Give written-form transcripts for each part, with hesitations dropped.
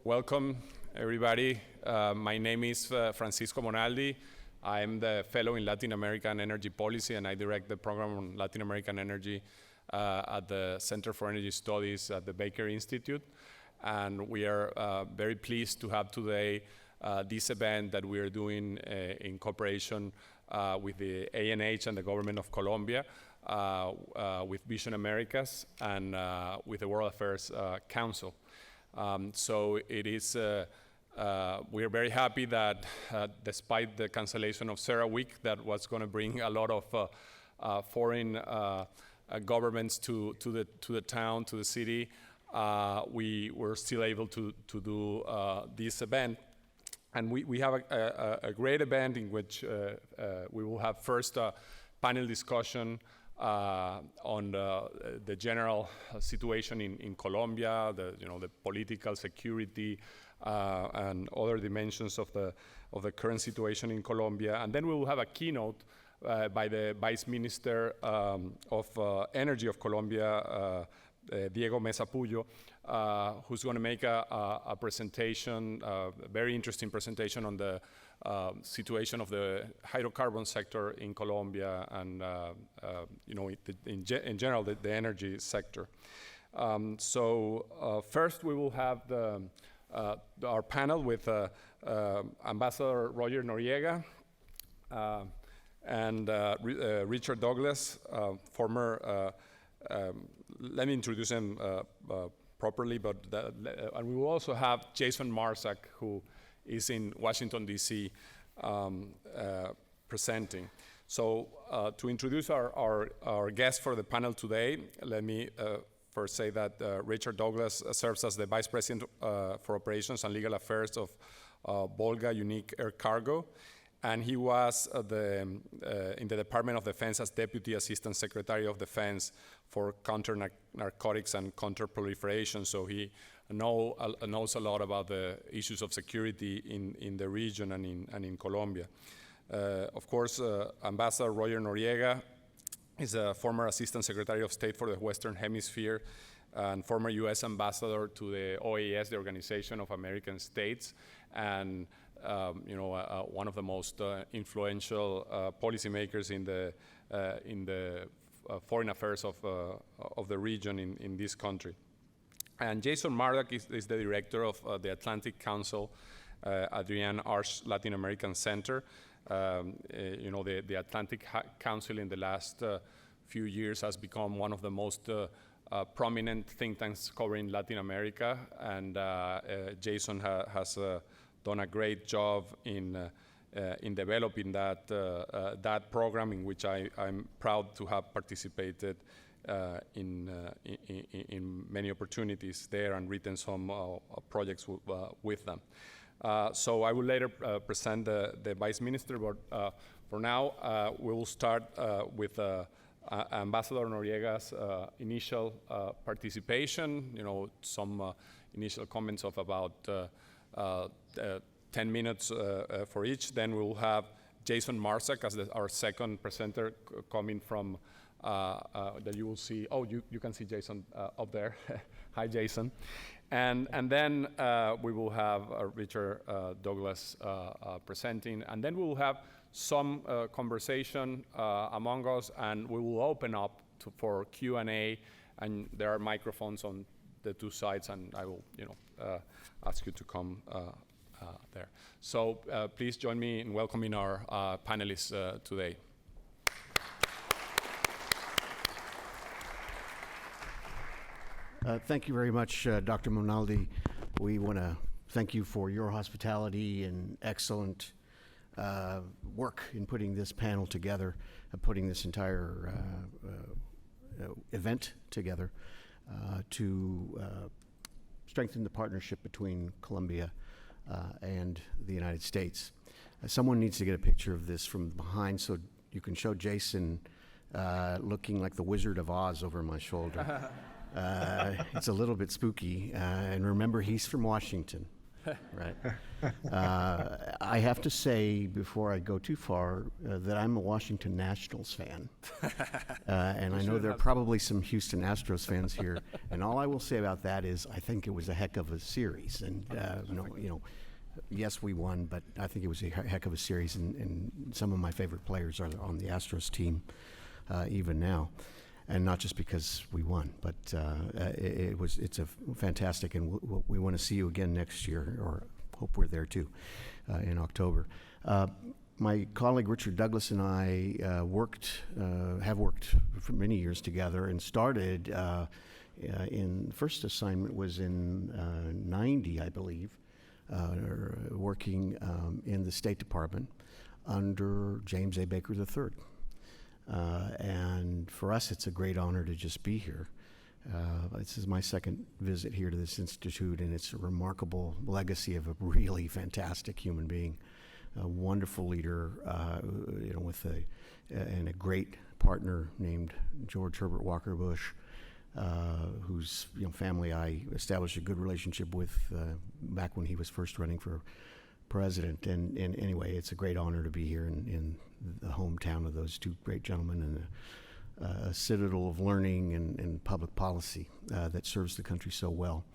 Welcome, everybody. My name is Francisco Monaldi. I'm the fellow in Latin American Energy Policy, and I direct the program on Latin American energy at the Center for Energy Studies at the Baker Institute. And we are very pleased to have today this event that we are doing in cooperation with the ANH and the government of Colombia, with Vision Americas, and with the World Affairs Council. So it is, we are very happy that despite the cancellation of CERAWeek, that was going to bring a lot of foreign governments to the town, to the city, we were still able to do this event. And we have a great event in which we will have first a panel discussion on the general situation in Colombia, the political security and other dimensions of the current situation in Colombia, and then we will have a keynote by the Vice Minister of Energy of Colombia, Diego Mesa Puyo, who's going to make a presentation, a very interesting presentation on the situation of the hydrocarbon sector in Colombia and in general the energy sector. So first we will have our panel with Ambassador Roger Noriega and Richard Douglas, former. Let me introduce him properly, but and we will also have Jason Marsack, who is in Washington, D.C., presenting. So to introduce our guest for the panel today, let me first say that Richard Douglas serves as the Vice President for Operations and Legal Affairs of Volga Unique Air Cargo, and he was in the Department of Defense as Deputy Assistant Secretary of Defense for counter-narcotics and counter-proliferation, so he knows a lot about the issues of security in the region and in Colombia. Of course, Ambassador Roger Noriega is a former Assistant Secretary of State for the Western Hemisphere and former U.S. Ambassador to the OAS, the Organization of American States, and one of the most influential policymakers in the foreign affairs of the region in this country. And Jason Marsack is the director of the Atlantic Council, Adrian Arch Latin American Center. The Atlantic Council in the last few years has become one of the most prominent think tanks covering Latin America, and Jason has done a great job in developing that program, in which I'm proud to have participated in many opportunities there and written some projects with them. So I will later present the Vice Minister, but for now we will start with Ambassador Noriega's initial participation, some initial comments of about 10 minutes for each. Then we will have Jason Marsack as our second presenter coming from, that you will see, you can see Jason up there. Hi, Jason. And then we will have Richard Douglas presenting, and then we will have some conversation among us, and we will open up for Q&A, and there are microphones on the two sides, and I will ask you to come there. So please join me in welcoming our panelists today. Thank you very much, Dr. Monaldi. We want to thank you for your hospitality and excellent work in putting this panel together, putting this entire event together to strengthen the partnership between Colombia and the United States. Someone needs to get a picture of this from behind so you can show Jason looking like the Wizard of Oz over my shoulder. It's a little bit spooky, and remember, he's from Washington, right? I have to say, before I go too far, that I'm a Washington Nationals fan, and I know there are probably some Houston Astros fans here, and all I will say about that is I think it was a heck of a series, and yes, we won, but I think it was a heck of a series, and some of my favorite players are on the Astros team even now. And not just because we won, but it's a fantastic, and we want to see you again next year, or hope we're there too, in October. My colleague Richard Douglas and I have worked for many years together, and started first assignment was in 90, I believe, working in the State Department under James A. Baker III. And for us, it's a great honor to just be here. This is my second visit here to this institute, and it's a remarkable legacy of a really fantastic human being, a wonderful leader, with a great partner named George Herbert Walker Bush, whose family I established a good relationship with back when he was first running for president. And anyway, it's a great honor to be here in the hometown of those two great gentlemen, and a citadel of learning and public policy that serves the country so well.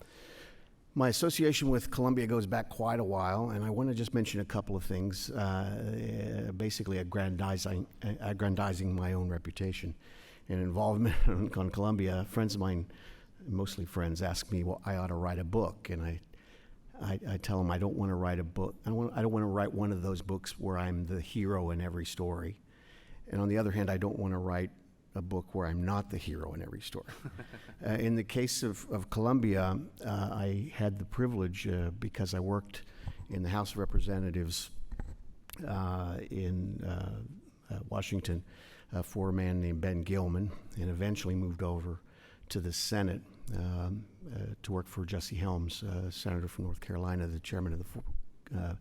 My association with Colombia goes back quite a while, and I want to just mention a couple of things, basically aggrandizing my own reputation and involvement on Colombia. Friends of mine, mostly friends, ask me, well, I ought to write a book, and I tell them I don't want to write a book. I don't want to write one of those books where I'm the hero in every story. And on the other hand, I don't want to write a book where I'm not the hero in every story. In the case of Colombia, I had the privilege, because I worked in the House of Representatives in Washington for a man named Ben Gilman, and eventually moved over to the Senate to work for Jesse Helms, senator from North Carolina, the chairman of the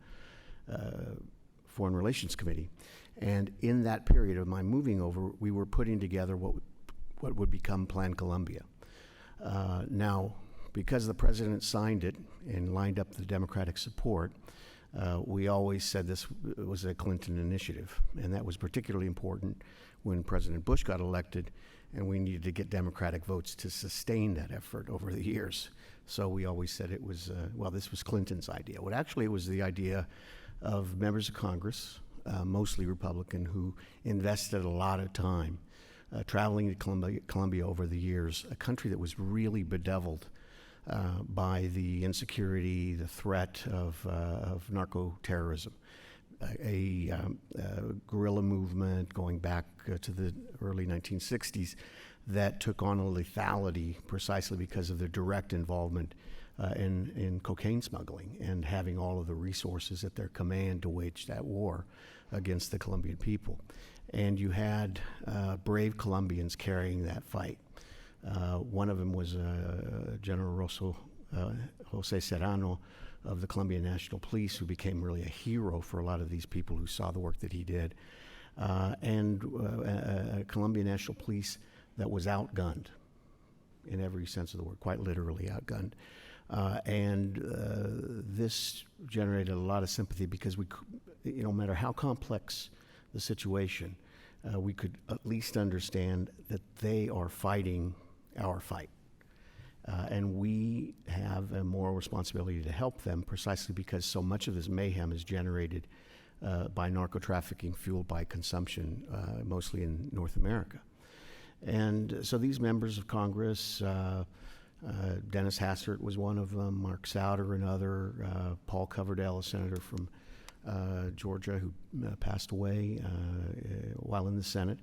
Foreign Relations Committee. And in that period of my moving over, we were putting together what would become Plan Colombia. Now, because the president signed it and lined up the Democratic support, we always said this was a Clinton initiative, and that was particularly important when President Bush got elected, and we needed to get Democratic votes to sustain that effort over the years. So we always said it was, this was Clinton's idea. Well, actually, it was the idea of members of Congress, mostly Republican, who invested a lot of time traveling to Colombia over the years, a country that was really bedeviled by the insecurity, the threat of narco-terrorism, a guerrilla movement going back to the early 1960s that took on a lethality precisely because of their direct involvement in cocaine smuggling and having all of the resources at their command to wage that war against the Colombian people. And you had brave Colombians carrying that fight. One of them was General Jose Serrano of the Colombian National Police, who became really a hero for a lot of these people who saw the work that he did, and a Colombian National Police that was outgunned in every sense of the word, quite literally outgunned. This generated a lot of sympathy because no matter how complex the situation, we could at least understand that they are fighting our fight. And we have a moral responsibility to help them precisely because so much of this mayhem is generated by narco-trafficking fueled by consumption, mostly in North America. And so these members of Congress, Dennis Hassert was one of them, Mark Souder another, Paul Coverdale, a senator from Georgia who passed away while in the Senate,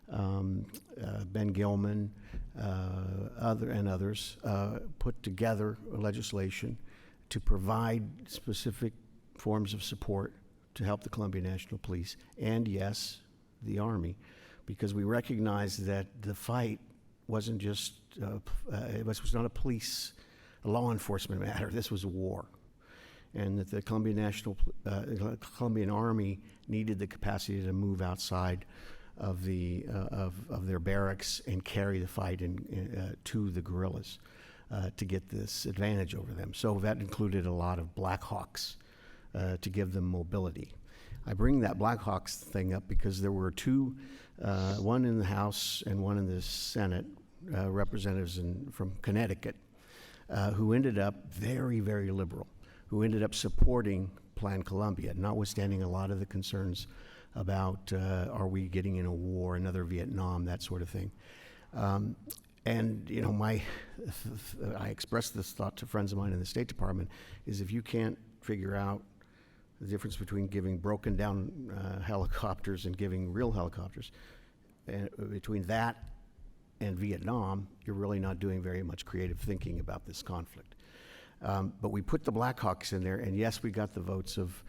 Ben Gilman, others put together legislation to provide specific forms of support to help the Colombian National Police, and yes, the Army, because we recognized that the fight wasn't just, it was not a law enforcement matter. This was a war. And that the Colombian Army needed the capacity to move outside of their barracks and carry the fight to the guerrillas to get this advantage over them. So that included a lot of Black Hawks to give them mobility. I bring that Black Hawks thing up because there were two, one in the House and one in the Senate, representatives from Connecticut, who ended up very, very liberal, who ended up supporting Plan Colombia, notwithstanding a lot of the concerns about are we getting in a war, another Vietnam, that sort of thing. And you know, I expressed this thought to friends of mine in the State Department, is if you can't figure out the difference between giving broken down helicopters and giving real helicopters, and between that and Vietnam, you're really not doing very much creative thinking about this conflict. But we put the Blackhawks in there, and yes, we got the votes of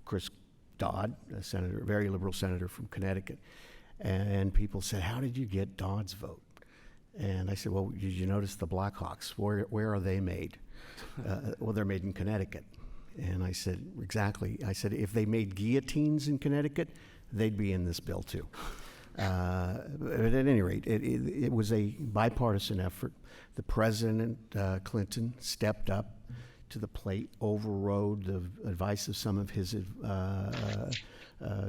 Chris Dodd, a senator, a very liberal senator from Connecticut. And people said, how did you get Dodd's vote? And I said, well, did you notice the Blackhawks? Where are they made? Well, they're made in Connecticut. And I said, exactly. I said, if they made guillotines in Connecticut, they'd be in this bill too. But at any rate, it was a bipartisan effort. The President, Clinton, stepped up to the plate, overrode the advice of some of his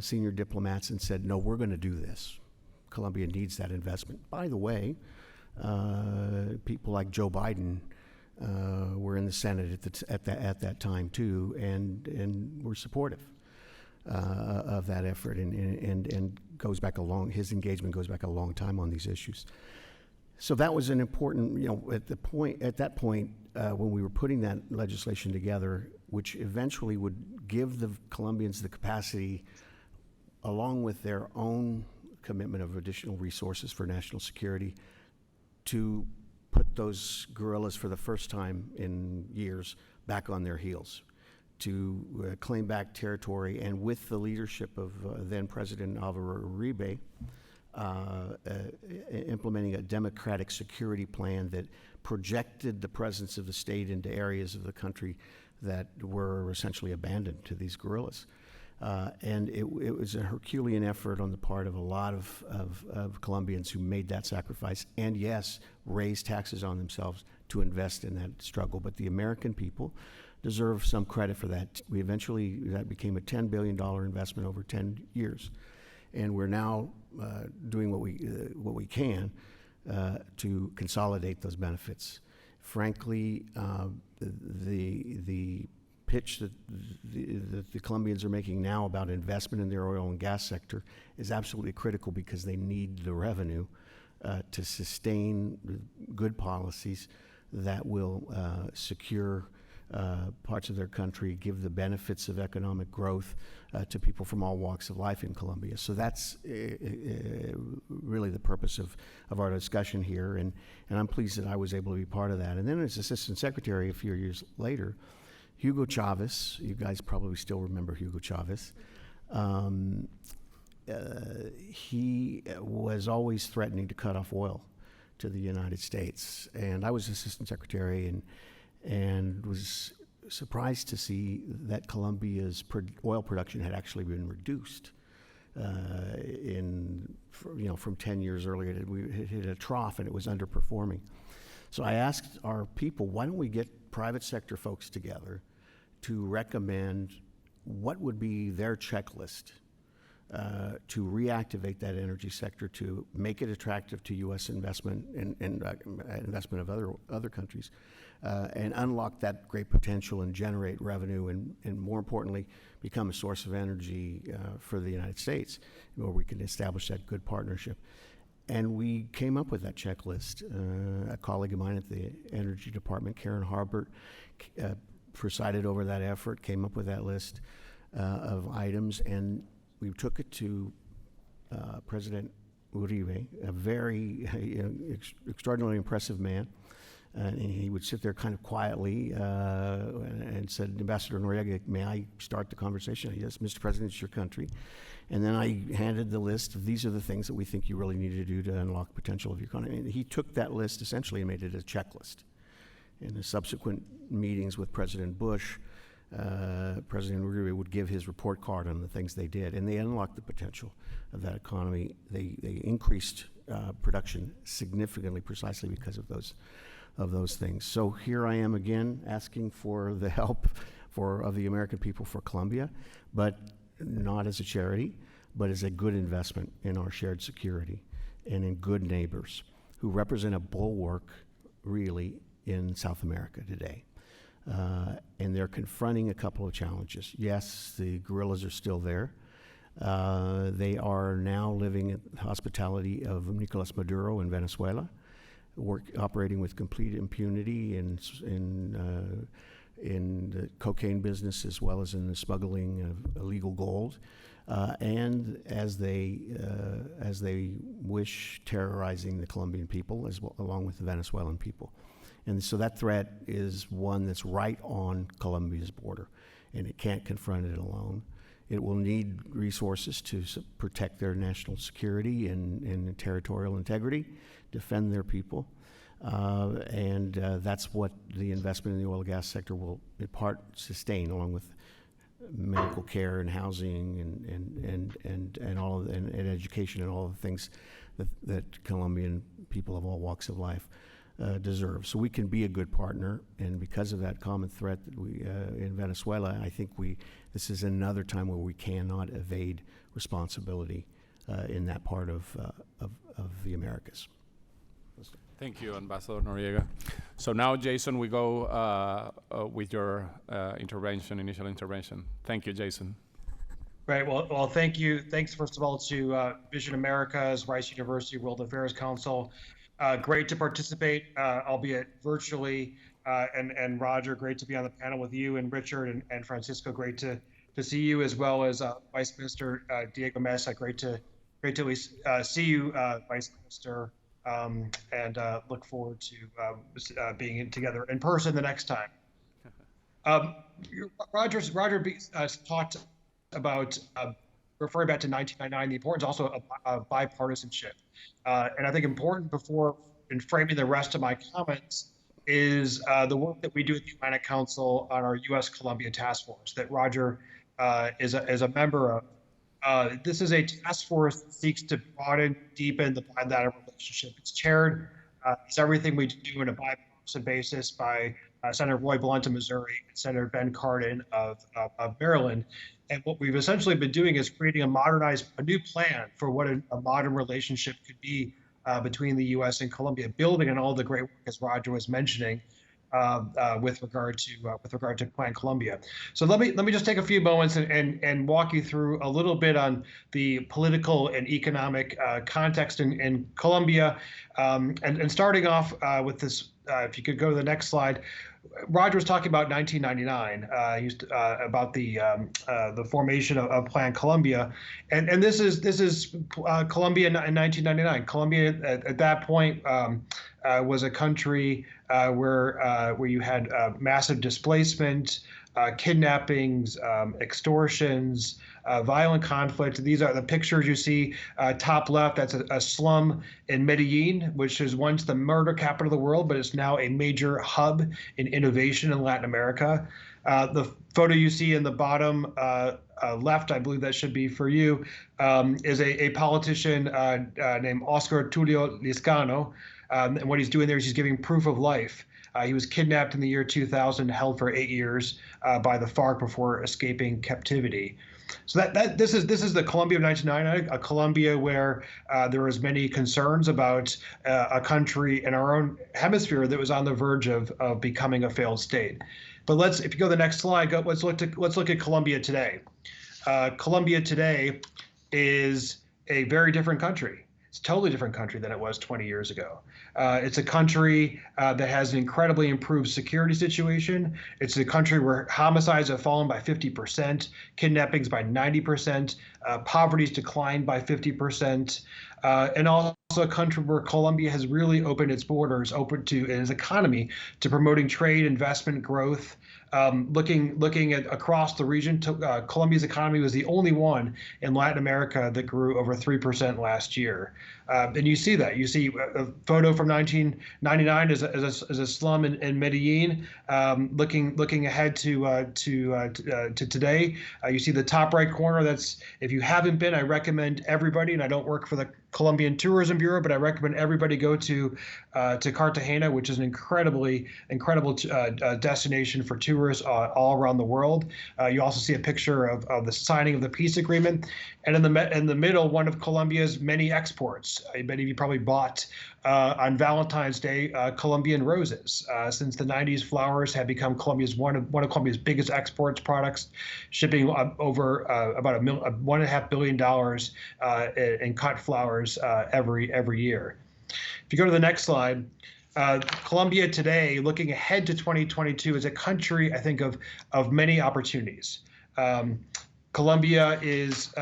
senior diplomats and said, no, we're going to do this. Colombia needs that investment. By the way, people like Joe Biden were in the Senate at that time too, and were supportive of that effort, and goes back his engagement goes back a long time on these issues. So that was an important, at that point, when we were putting that legislation together, which eventually would give the Colombians the capacity, along with their own commitment of additional resources for national security, to put those guerrillas for the first time in years back on their heels, to claim back territory, and with the leadership of then President Alvaro Uribe, implementing a democratic security plan that projected the presence of the state into areas of the country that were essentially abandoned to these guerrillas. And it was a Herculean effort on the part of a lot of Colombians who made that sacrifice, and yes, raised taxes on themselves to invest in that struggle. But the American people deserve some credit for that. That became a $10 billion investment over 10 years. And we're now doing what we can to consolidate those benefits. Frankly, the pitch that the Colombians are making now about investment in their oil and gas sector is absolutely critical, because they need the revenue to sustain good policies that will secure parts of their country, give the benefits of economic growth to people from all walks of life in Colombia. So that's really the purpose of our discussion here, and I'm pleased that I was able to be part of that. And then as Assistant Secretary a few years later, Hugo Chavez, you guys probably still remember Hugo Chavez, he was always threatening to cut off oil to the United States. And I was Assistant Secretary and was surprised to see that Colombia's oil production had actually been reduced from 10 years earlier. It hit a trough and it was underperforming. So I asked our people, why don't we get private sector folks together to recommend what would be their checklist to reactivate that energy sector, to make it attractive to U.S. investment and investment of other countries, and unlock that great potential and generate revenue, and more importantly, become a source of energy for the United States, where we can establish that good partnership. And we came up with that checklist. A colleague of mine at the Energy Department, Karen Harbert, presided over that effort, came up with that list of items, and we took it to President Uribe, a very extraordinarily impressive man. And he would sit there kind of quietly and and said, Ambassador Noriega, may I start the conversation? Yes, Mr. President, it's your country. And then I handed the list of these are the things that we think you really need to do to unlock potential of your economy. And he took that list essentially and made it a checklist. In the subsequent meetings with President Bush, President Uribe would give his report card on the things they did, and they unlocked the potential of that economy. They increased production significantly precisely because of those things. So here I am again asking for the help of the American people for Colombia, but not as a charity, but as a good investment in our shared security and in good neighbors who represent a bulwark, really, in South America today. And they're confronting a couple of challenges. Yes, the guerrillas are still there. They are now living at the hospitality of Nicolas Maduro in Venezuela, operating with complete impunity in the cocaine business as well as in the smuggling of illegal gold, and as they wish, terrorizing the Colombian people as well, along with the Venezuelan people. And so that threat is one that's right on Colombia's border, and it can't confront it alone. It will need resources to protect their national security and territorial integrity, defend their people. And that's what the investment in the oil and gas sector will in part sustain, along with medical care and housing and all of, and education and all the things that Colombian people of all walks of life deserve. So we can be a good partner, and because of that common threat that we in Venezuela, I think this is another time where we cannot evade responsibility in that part of the Americas. Thank you, Ambassador Noriega. So now, Jason, we go with your initial intervention. Thank you, Jason. Right. Well, thank you. Thanks, first of all, to Vision Americas, Rice University World Affairs Council. Great to participate, albeit virtually. And Roger, great to be on the panel with you, and Richard and Francisco, great to see you, as well as Vice Minister Diego Mesa. Great to at least see you, Vice Minister. And look forward to being together in person the next time. Roger talked about referring back to 1999, the importance also of bipartisanship. And I think important in framing the rest of my comments is the work that we do at the Atlantic Council on our U.S.-Colombia Task Force that Roger is a member of. This is a task force that seeks to broaden, deepen the bilateral relationship. It's chaired, it's everything we do on a bipartisan basis by Senator Roy Blunt of Missouri and Senator Ben Cardin of Maryland. And what we've essentially been doing is creating a new plan for what a modern relationship could be between the U.S. and Colombia, building on all the great work, as Roger was mentioning, with regard to Plan Colombia. So let me just take a few moments and walk you through a little bit on the political and economic context in Colombia, and starting off with this. If you could go to the next slide. Roger was talking about 1999, about the formation of Plan Colombia, and this is Colombia in 1999. Colombia at that point was a country where you had massive displacement, kidnappings, extortions, violent conflict. These are the pictures you see top left. That's a slum in Medellin, which is once the murder capital of the world, but it's now a major hub in innovation in Latin America. The photo you see in the bottom left, I believe that should be for you, is a politician named Oscar Tulio Lizcano. And what he's doing there is he's giving proof of life. He was kidnapped in the year 2000, held for 8 years by the FARC before escaping captivity. So this is the Colombia of 1999, a Colombia where there was many concerns about a country in our own hemisphere that was on the verge of becoming a failed state. But if you go to the next slide, let's look at Colombia today. Colombia today is a very different country. It's a totally different country than it was 20 years ago. It's a country that has an incredibly improved security situation. It's a country where homicides have fallen by 50%, kidnappings by 90%, poverty's declined by 50%, and also a country where Colombia has really opened its borders, open to its economy, to promoting trade, investment, growth, Looking at across the region, Colombia's economy was the only one in Latin America that grew over 3% last year. And you see that. You see a photo from 1999 as a slum in Medellin. Looking ahead to today, you see the top right corner. That's, if you haven't been, I recommend everybody. And I don't work for the Colombian Tourism Bureau, but I recommend everybody go to Cartagena, which is an incredible destination for tourists all around the world. You also see a picture of the signing of the peace agreement, and in the middle, one of Colombia's many exports. Many of you probably bought on Valentine's Day Colombian roses. Since the 90s, flowers have become one of Colombia's biggest exports products, shipping over about $1.5 billion in cut flowers every year. If you go to the next slide, Colombia today, looking ahead to 2022, is a country, I think, of many opportunities. Colombia is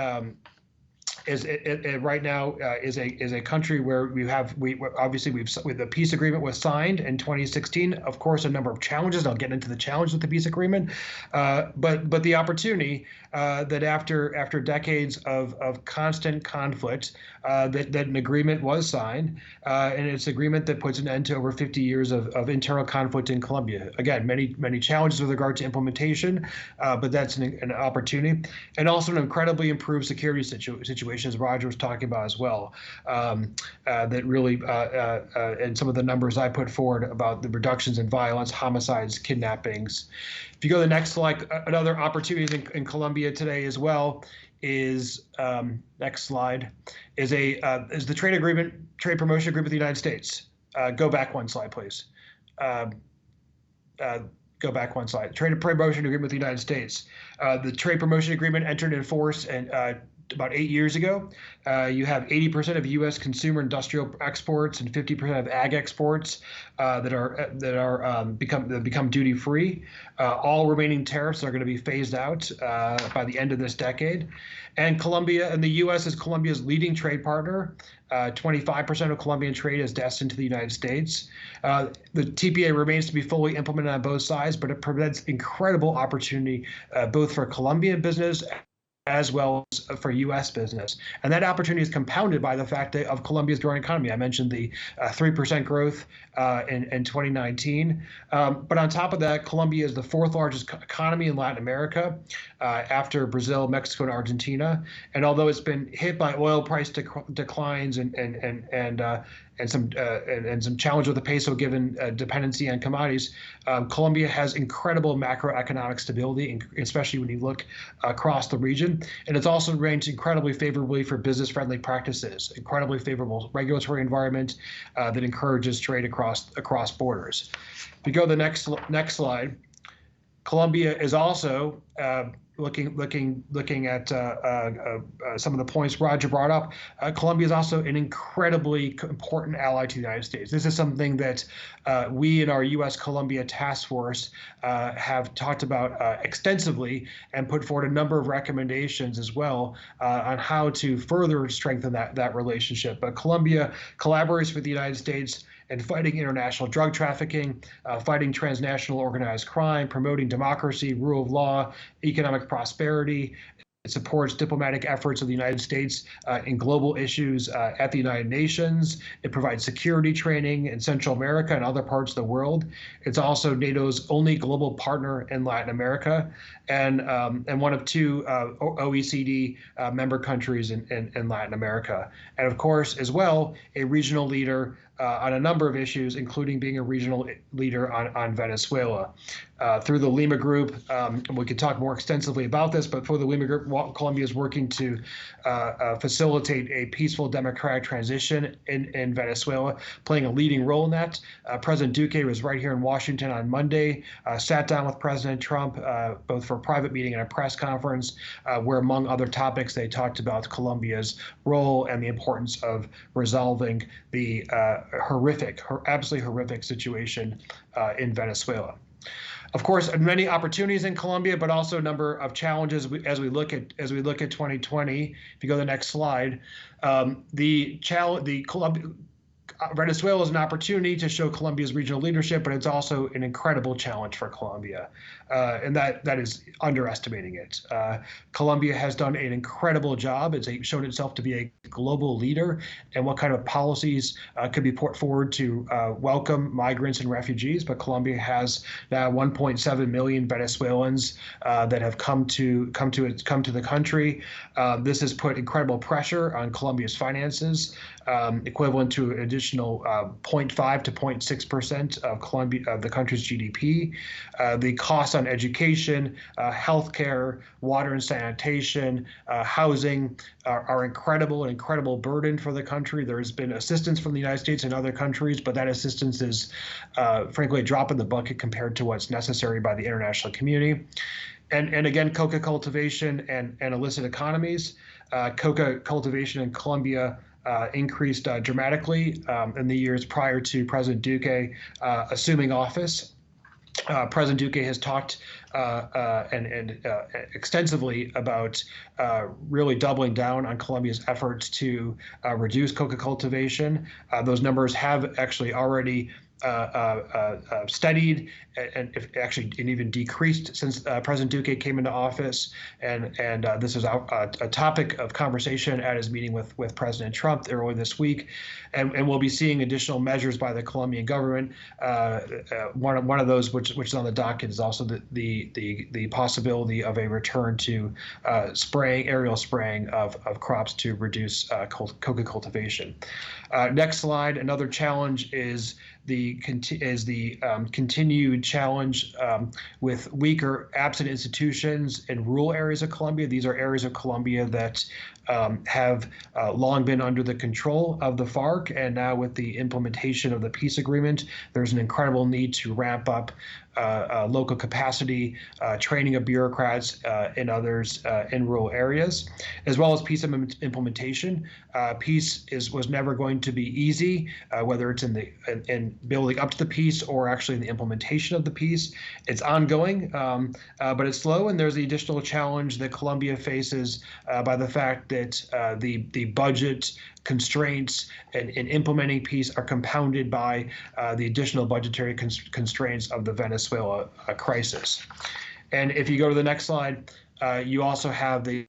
right now is a country where the peace agreement was signed in 2016. Of course, a number of challenges. And I'll get into the challenge with the peace agreement, but the opportunity that after decades of constant conflict, that an agreement was signed, and it's an agreement that puts an end to over 50 years of internal conflict in Colombia. Again, many challenges with regard to implementation, but that's an opportunity, and also an incredibly improved security situation, as Roger was talking about as well. That really, and some of the numbers I put forward about the reductions in violence, homicides, kidnappings. If you go to the next slide, another opportunity in Colombia today as well is next slide is the trade promotion agreement with the United States. Go back one slide, please. Go back one slide. Trade promotion agreement with the United States. The trade promotion agreement entered into force and about 8 years ago. You have 80% of U.S. consumer industrial exports and 50% of ag exports that become duty free. All remaining tariffs are going to be phased out by the end of this decade. And Colombia and the U.S. is Colombia's leading trade partner. 25% of Colombian trade is destined to the United States. The TPA remains to be fully implemented on both sides, but it presents incredible opportunity both for Colombian business as well as for U.S. business. And that opportunity is compounded by the fact of Colombia's growing economy. I mentioned the 3% growth in 2019. But on top of that, Colombia is the fourth largest economy in Latin America after Brazil, Mexico, and Argentina. And although it's been hit by oil price declines and some challenge with the peso given dependency on commodities, Colombia has incredible macroeconomic stability, especially when you look across the region. And it's also ranked incredibly favorably for business-friendly practices, incredibly favorable regulatory environment that encourages trade across borders. If you go to the next slide, Colombia is also looking at some of the points Roger brought up. Colombia is also an incredibly important ally to the United States. This is something that we in our U.S.-Colombia task force have talked about extensively and put forward a number of recommendations as well on how to further strengthen that relationship. But Colombia collaborates with the United States and fighting international drug trafficking, fighting transnational organized crime, promoting democracy, rule of law, economic prosperity. It supports diplomatic efforts of the United States in global issues at the United Nations. It provides security training in Central America and other parts of the world. It's also NATO's only global partner in Latin America, and one of two OECD member countries in Latin America. And of course, as well, a regional leader on a number of issues, including being a regional leader on Venezuela. Through the Lima Group, and we could talk more extensively about this, but for the Lima Group, Colombia is working to facilitate a peaceful democratic transition in Venezuela, playing a leading role in that. President Duque was right here in Washington on Monday, sat down with President Trump, both for a private meeting and a press conference, where among other topics, they talked about Colombia's role and the importance of resolving the absolutely horrific situation in Venezuela. Of course, many opportunities in Colombia, but also a number of challenges as we look at 2020. If you go to the next slide, Venezuela is an opportunity to show Colombia's regional leadership, but it's also an incredible challenge for Colombia. and that is underestimating it. Colombia has done an incredible job. It's shown itself to be a global leader, and what kind of policies could be put forward to welcome migrants and refugees. But Colombia has now 1.7 million Venezuelans that have come to the country. This has put incredible pressure on Colombia's finances, equivalent to an additional 0.5 to 0.6% of the country's GDP. The costs on education, healthcare, water and sanitation, housing are an incredible burden for the country. There's been assistance from the United States and other countries, but that assistance is frankly a drop in the bucket compared to what's necessary by the international community. And again, coca cultivation and illicit economies. Coca cultivation in Colombia increased dramatically in the years prior to President Duque assuming office. President Duque has talked extensively about really doubling down on Colombia's efforts to reduce coca cultivation. Those numbers have actually already steadied and even decreased since President Duque came into office, and this is a topic of conversation at his meeting with President Trump earlier this week, and we'll be seeing additional measures by the Colombian government. One of those which is on the docket is also the possibility of a return to aerial spraying of crops to reduce coca cultivation. Next slide. Another challenge is the continued challenge with weaker absent institutions in rural areas of Colombia. These are areas of Colombia that have long been under the control of the FARC, and now with the implementation of the peace agreement, there's an incredible need to ramp up local capacity, training of bureaucrats and others in rural areas, as well as peace implementation. Peace was never going to be easy, whether it's in building up to the peace or actually in the implementation of the peace. It's ongoing, but it's slow, and there's the additional challenge that Colombia faces by the fact that the budget constraints in implementing peace are compounded by the additional budgetary constraints of the Venezuela crisis. And if you go to the next slide, you also have the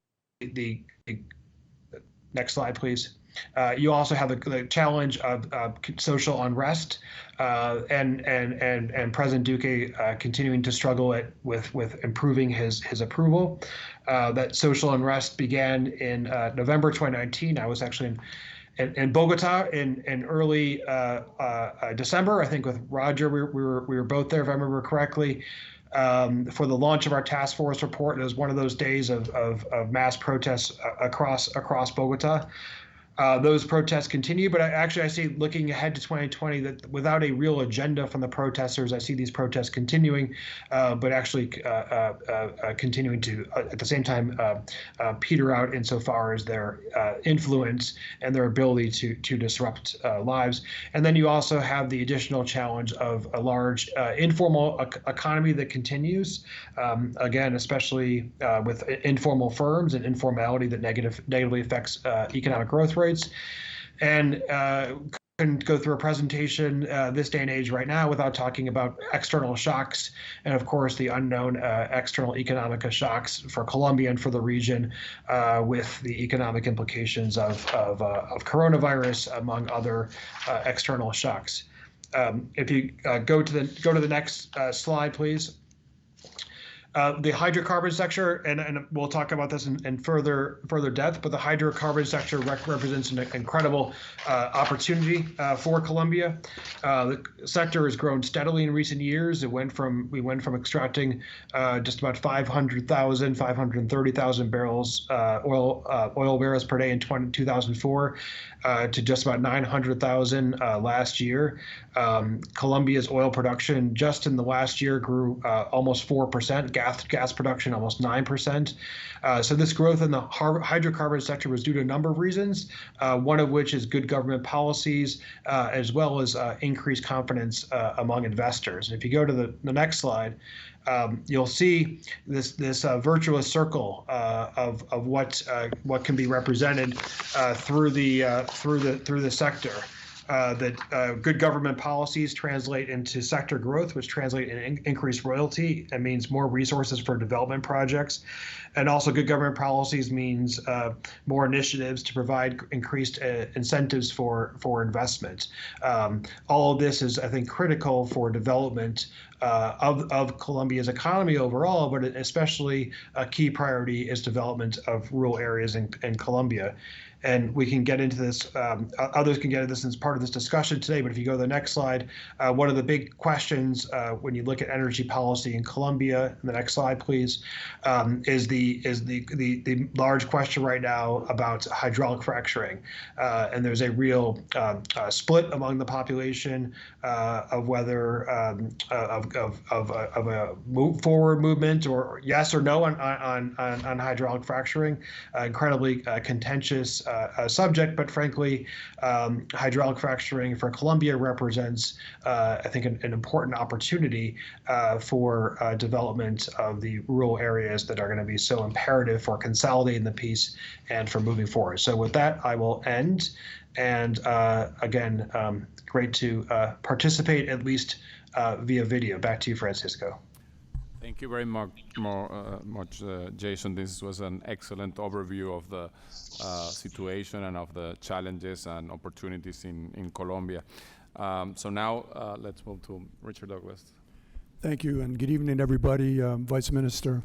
next slide, please. You also have the challenge of social unrest and President Duque continuing to struggle with improving his approval. That social unrest began in November 2019. I was actually in Bogota in early December, I think with Roger. We were both there, if I remember correctly, for the launch of our task force report. It was one of those days of mass protests across Bogota. Those protests continue, but I see, looking ahead to 2020, that without a real agenda from the protesters, I see these protests continuing, but actually continuing to, at the same time, peter out insofar as their influence and their ability to disrupt lives. And then you also have the additional challenge of a large informal economy that continues, again, especially with informal firms and informality that negatively affects economic growth rates. And couldn't go through a presentation this day and age right now without talking about external shocks, and of course the unknown external economic shocks for Colombia and for the region, with the economic implications of coronavirus, among other external shocks. If you go to the next slide, please. The hydrocarbon sector, and we'll talk about this in further depth, but the hydrocarbon sector represents an incredible opportunity for Colombia. The sector has grown steadily in recent years. We went from extracting just about 530,000 barrels oil barrels per day in 2004 to just about 900,000 last year. Colombia's oil production just in the last year grew almost 4%. Gas production almost 9%. So this growth in the hydrocarbon sector was due to a number of reasons, one of which is good government policies, as well as increased confidence among investors. And if you go to the next slide, you'll see this virtuous circle of what can be represented through the sector. that good government policies translate into sector growth, which translate in increased royalty. That means more resources for development projects. And also good government policies means more initiatives to provide increased incentives for investment. All of this is, I think, critical for development of Colombia's economy overall, but especially a key priority is development of rural areas in Colombia. And we can get into this, others can get into this as part of this discussion today, but if you go to the next slide, one of the big questions when you look at energy policy in Colombia, the next slide, please, is the large question right now about hydraulic fracturing. And there's a real split among the population of whether of a forward movement or yes or no on hydraulic fracturing. Incredibly contentious subject, but frankly, hydraulic fracturing for Colombia represents, I think, an important opportunity for development of the rural areas that are going to be so imperative for consolidating the peace and for moving forward. So with that, I will end. And again, great to participate, at least via video. Back to you, Francisco. Thank you very much, Jason. This was an excellent overview of the situation and of the challenges and opportunities in Colombia. So now let's move to Richard Douglas. Thank you, and good evening, everybody. Vice Minister,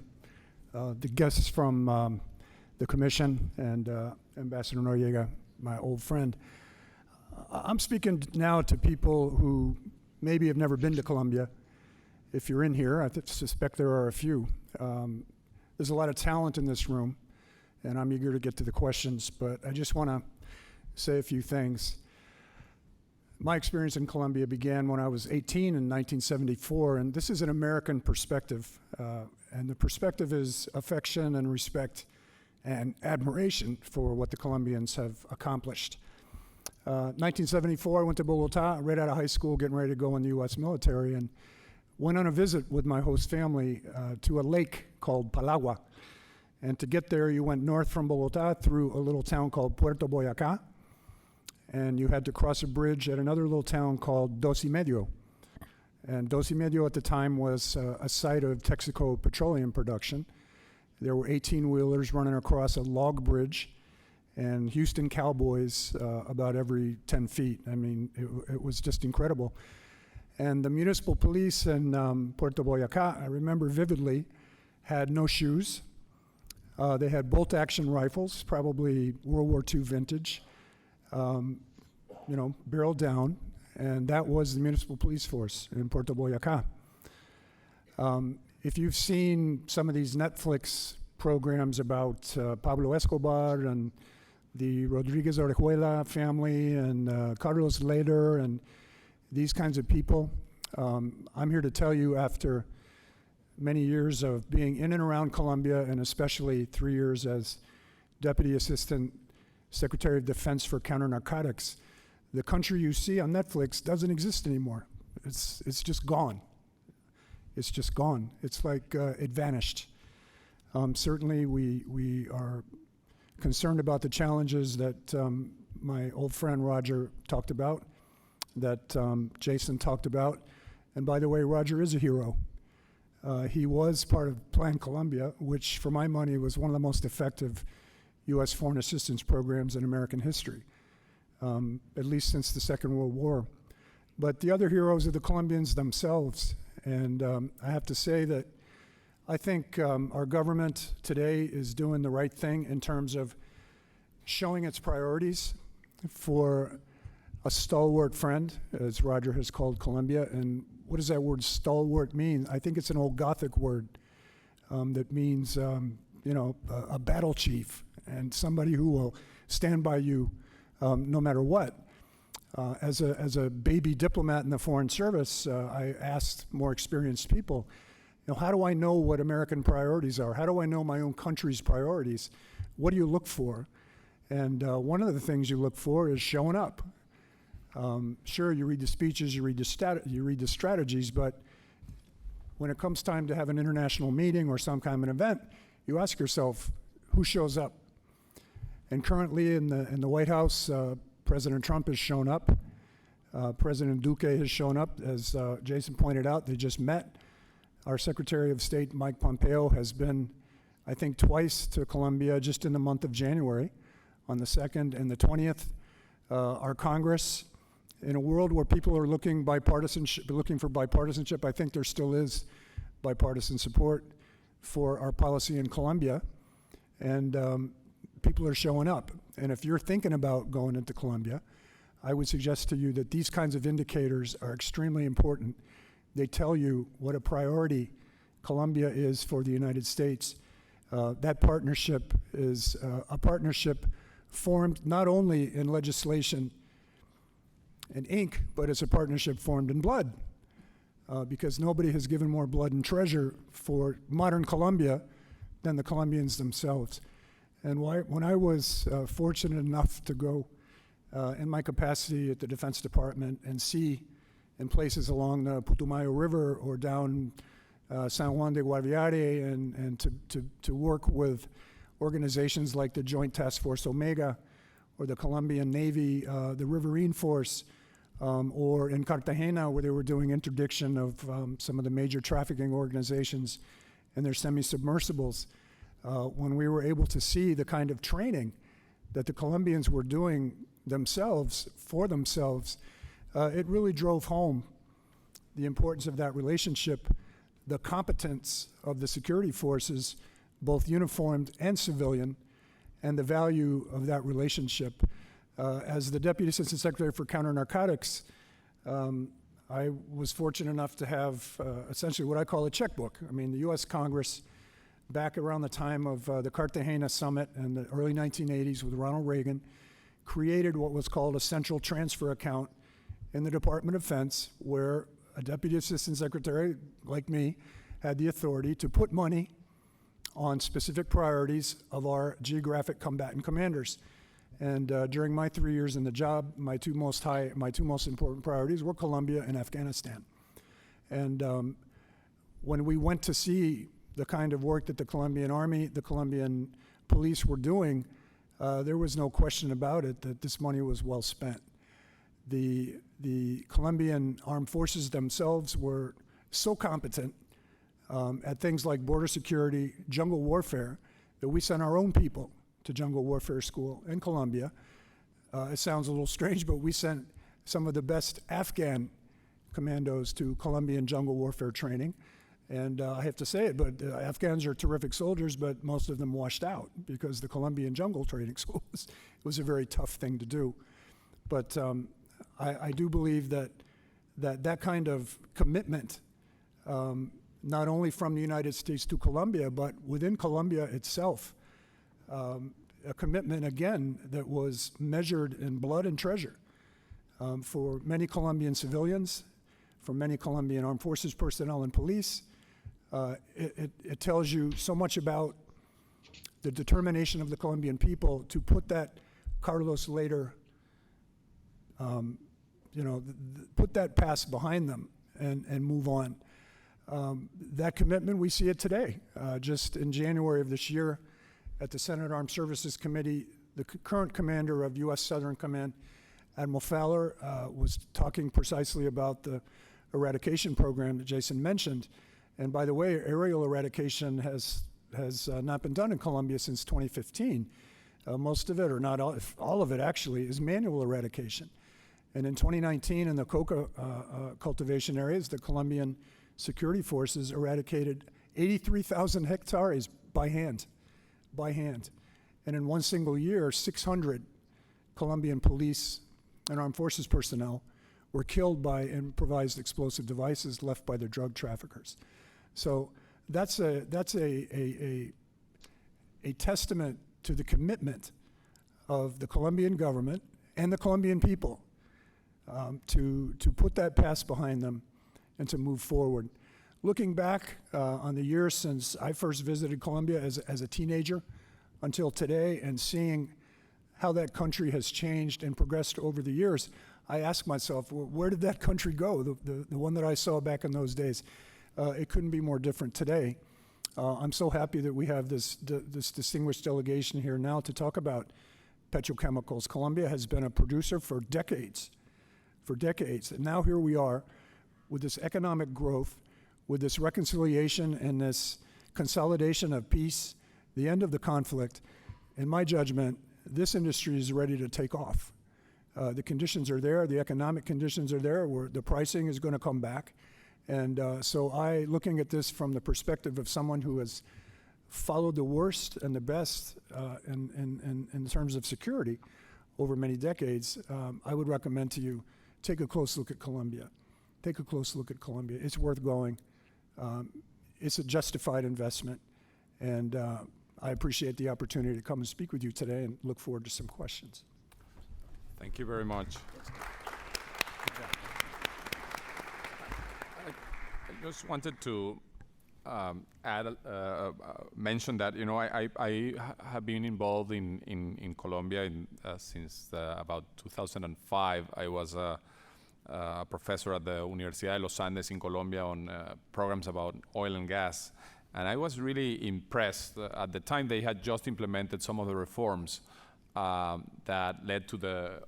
the guests from the Commission, and Ambassador Noriega, my old friend. I'm speaking now to people who maybe have never been to Colombia. If you're in here, I suspect there are a few. There's a lot of talent in this room, and I'm eager to get to the questions, but I just want to say a few things. My experience in Colombia began when I was 18 in 1974, and this is an American perspective, and the perspective is affection and respect and admiration for what the Colombians have accomplished. 1974, I went to Bogota, right out of high school, getting ready to go in the U.S. military, and went on a visit with my host family to a lake called Palagua. And to get there, you went north from Bogota through a little town called Puerto Boyacá, and you had to cross a bridge at another little town called Dos y Medio. And Dos y Medio at the time was a site of Texaco petroleum production. There were 18-wheelers running across a log bridge, and Houston Cowboys about every 10 feet. I mean, it was just incredible. And the municipal police in Puerto Boyacá, I remember vividly, had no shoes. They had bolt-action rifles, probably World War II vintage, barrel down, and that was the municipal police force in Puerto Boyacá. If you've seen some of these Netflix programs about Pablo Escobar and the Rodriguez Orejuela family and Carlos Leder and these kinds of people, I'm here to tell you, after many years of being in and around Colombia, and especially 3 years as Deputy Assistant Secretary of Defense for Counter-Narcotics, the country you see on Netflix doesn't exist anymore. It's just gone. It's just gone. It's like it vanished. Certainly we are concerned about the challenges that my old friend Roger talked about, that Jason talked about. And by the way, Roger is a hero. He was part of Plan Colombia, which for my money was one of the most effective U.S. foreign assistance programs in American history, at least since the Second World War. But the other heroes are the Colombians themselves. And I have to say that I think our government today is doing the right thing in terms of showing its priorities for a stalwart friend, as Roger has called Colombia. And what does that word stalwart mean? I think it's an old Gothic word that means, a battle chief and somebody who will stand by you no matter what. As a baby diplomat in the Foreign Service, I asked more experienced people, how do I know what American priorities are? How do I know my own country's priorities? What do you look for? And one of the things you look for is showing up. Sure, you read the speeches, you read the strategies, but when it comes time to have an international meeting or some kind of an event, you ask yourself, who shows up? And currently in the White House, President Trump has shown up. President Duque has shown up, as Jason pointed out. They just met. Our Secretary of State, Mike Pompeo, has been, I think, twice to Colombia just in the month of January, on the 2nd and the 20th. Our Congress, in a world where people are looking for bipartisanship, I think there still is bipartisan support for our policy in Colombia, and people are showing up. And if you're thinking about going into Colombia, I would suggest to you that these kinds of indicators are extremely important. They tell you what a priority Colombia is for the United States. That partnership is a partnership formed not only in legislation and ink, but it's a partnership formed in blood. Because nobody has given more blood and treasure for modern Colombia than the Colombians themselves. And when I was fortunate enough to go in my capacity at the Defense Department and see in places along the Putumayo River or down San Juan de Guaviare and to work with organizations like the Joint Task Force Omega or the Colombian Navy, the Riverine Force, or in Cartagena where they were doing interdiction of some of the major trafficking organizations and their semi-submersibles. When we were able to see the kind of training that the Colombians were doing themselves, for themselves, it really drove home the importance of that relationship, the competence of the security forces, both uniformed and civilian, and the value of that relationship. As the Deputy Assistant Secretary for Counter-Narcotics, I was fortunate enough to have essentially what I call a checkbook. I mean, the U.S. Congress, back around the time of the Cartagena Summit in the early 1980s with Ronald Reagan, created what was called a central transfer account in the Department of Defense, where a Deputy Assistant Secretary like me had the authority to put money on specific priorities of our geographic combatant commanders. And during my 3 years in the job, my two most important priorities were Colombia and Afghanistan. And when we went to see the kind of work that the Colombian Army, the Colombian police were doing, there was no question about it that this money was well spent. The Colombian armed forces themselves were so competent at things like border security, jungle warfare, that we sent our own people to jungle warfare school in Colombia. It sounds a little strange, but we sent some of the best Afghan commandos to Colombian jungle warfare training. And I have to say it, but Afghans are terrific soldiers, but most of them washed out because the Colombian jungle training school was a very tough thing to do. But I do believe that kind of commitment, not only from the United States to Colombia, but within Colombia itself, a commitment, again, that was measured in blood and treasure for many Colombian civilians, for many Colombian armed forces personnel and police. It tells you so much about the determination of the Colombian people to put that Carlos later, put that past behind them and move on. That commitment, we see it today. Just in January of this year, at the Senate Armed Services Committee, the current commander of U.S. Southern Command, Admiral Fowler, was talking precisely about the eradication program that Jason mentioned. And by the way, aerial eradication has not been done in Colombia since 2015. Most of it, or not all of it actually, is manual eradication. And in 2019, in the coca cultivation areas, the Colombian security forces eradicated 83,000 hectares by hand. And in one single year, 600 Colombian police and armed forces personnel were killed by improvised explosive devices left by the drug traffickers. So that's a testament to the commitment of the Colombian government and the Colombian people to put that past behind them and to move forward. Looking back on the years since I first visited Colombia as a teenager until today and seeing how that country has changed and progressed over the years, I ask myself, where did that country go, the one that I saw back in those days? It couldn't be more different today. I'm so happy that we have this distinguished delegation here now to talk about petrochemicals. Colombia has been a producer for decades for decades. And now here we are with this economic growth, with this reconciliation and this consolidation of peace, the end of the conflict. In my judgment, this industry is ready to take off. The conditions are there, the economic conditions are there, where the pricing is going to come back. And so looking at this from the perspective of someone who has followed the worst and the best in terms of security over many decades, I would recommend to you, take a close look at Colombia. Take a close look at Colombia. It's worth going. It's a justified investment. And I appreciate the opportunity to come and speak with you today and look forward to some questions. Thank you very much. I just wanted to mention that I have been involved in Colombia since about 2005. I was a professor at the Universidad de los Andes in Colombia on programs about oil and gas, and I was really impressed. At the time, they had just implemented some of the reforms that led to the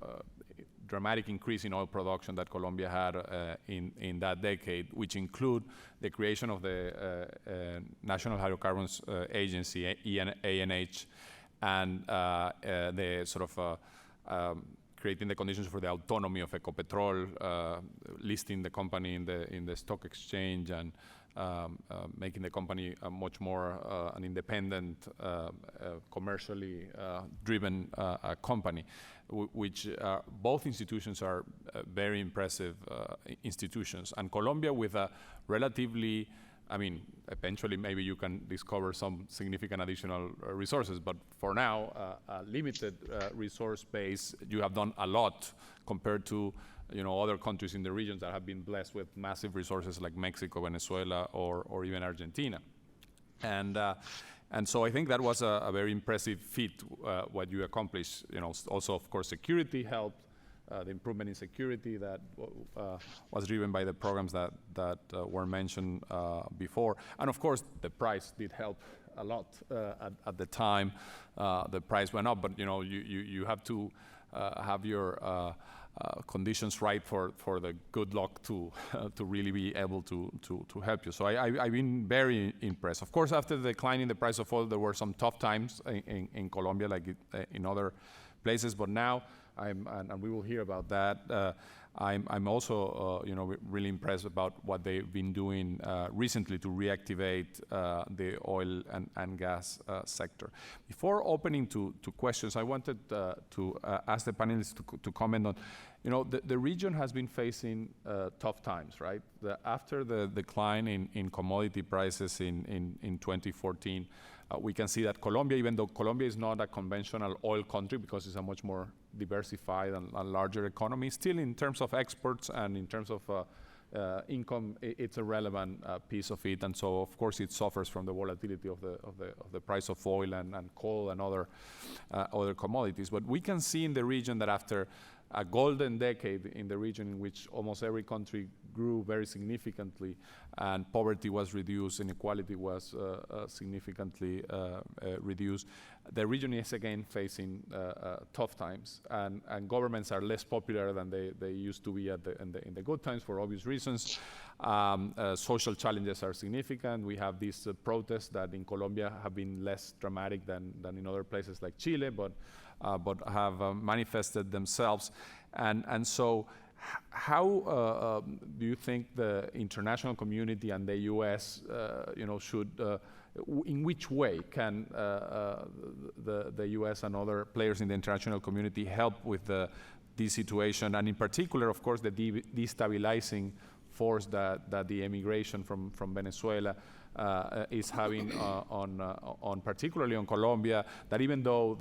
dramatic increase in oil production that Colombia had in that decade, which include the creation of the National Hydrocarbons Agency, ANH, and the sort of creating the conditions for the autonomy of Ecopetrol, listing the company in the stock exchange, and making the company a much more an independent, commercially driven company, which both institutions are very impressive institutions. And Colombia, with a relatively, eventually maybe you can discover some significant additional resources, but for now, a limited resource base, you have done a lot compared to other countries in the region that have been blessed with massive resources like Mexico, Venezuela, or even Argentina. And so I think that was a very impressive feat, what you accomplished. Also, of course, security helped, the improvement in security that was driven by the programs that were mentioned before. And of course, the price did help a lot. At the time, the price went up, but you have to have your conditions right for the good luck to really be able to help you. So I've been very impressed. Of course, after the decline in the price of oil, there were some tough times in Colombia, like in other places. But now, and we will hear about that. I'm also really impressed about what they've been doing recently to reactivate the oil and gas sector. Before opening to questions, I wanted to ask the panelists to comment on, the region has been facing tough times, right? After the decline in commodity prices in 2014, we can see that Colombia, even though Colombia is not a conventional oil country because it's a much more diversified and larger economy, still in terms of exports and in terms of income, it's a relevant piece of it. And so, of course, it suffers from the volatility of the price of oil and coal and other commodities. But we can see in the region that after a golden decade in the region in which almost every country grew very significantly and poverty was reduced, inequality was significantly reduced, the region is again facing tough times, and governments are less popular than they used to be in the good times for obvious reasons. Social challenges are significant. We have these protests that in Colombia have been less dramatic than in other places like Chile, but have manifested themselves. And so how do you think the international community and the U.S. Should, in which way can the U.S. and other players in the international community help with this situation, and in particular, of course, the destabilizing force that the emigration from Venezuela is having on particularly on Colombia, that even though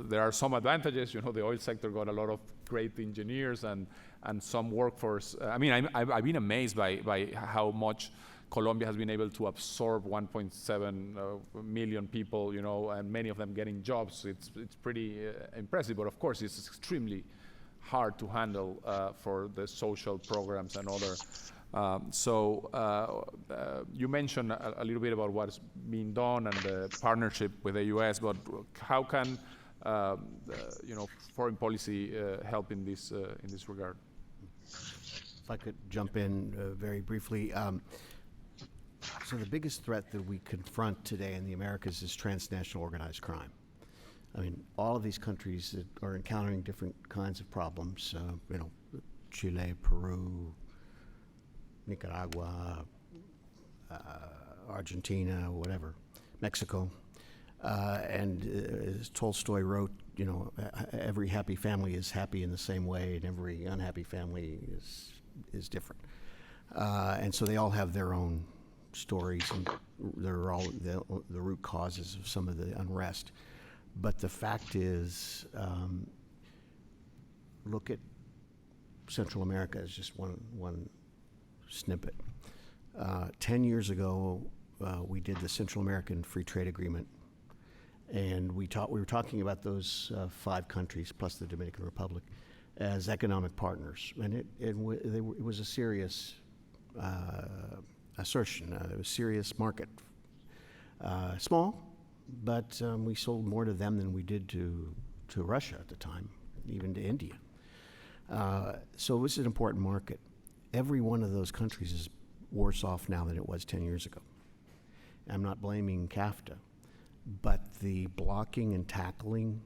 there are some advantages, the oil sector got a lot of great engineers and some workforce. I've been amazed by how much Colombia has been able to absorb 1.7 million people, and many of them getting jobs. It's pretty impressive, but of course it's extremely hard to handle for the social programs and other. You mentioned a little bit about what's being done and the partnership with the U.S., but how can foreign policy help in this regard? If I could jump in very briefly. So the biggest threat that we confront today in the Americas is transnational organized crime. I mean, all of these countries that are encountering different kinds of problems, Chile, Peru, Nicaragua, Argentina, whatever, Mexico. And as Tolstoy wrote, every happy family is happy in the same way, and every unhappy family is different. And so they all have their own stories, and they're all the root causes of some of the unrest. But the fact is, look at Central America as just one snippet. 10 years ago, we did the Central American Free Trade Agreement, and we were talking about those 5 countries plus the Dominican Republic as economic partners, and it was a serious assertion. It was a serious market, small, but we sold more to them than we did to Russia at the time, even to India. So it was an important market. Every one of those countries is worse off now than it was 10 years ago. I'm not blaming CAFTA, but the blocking and tackling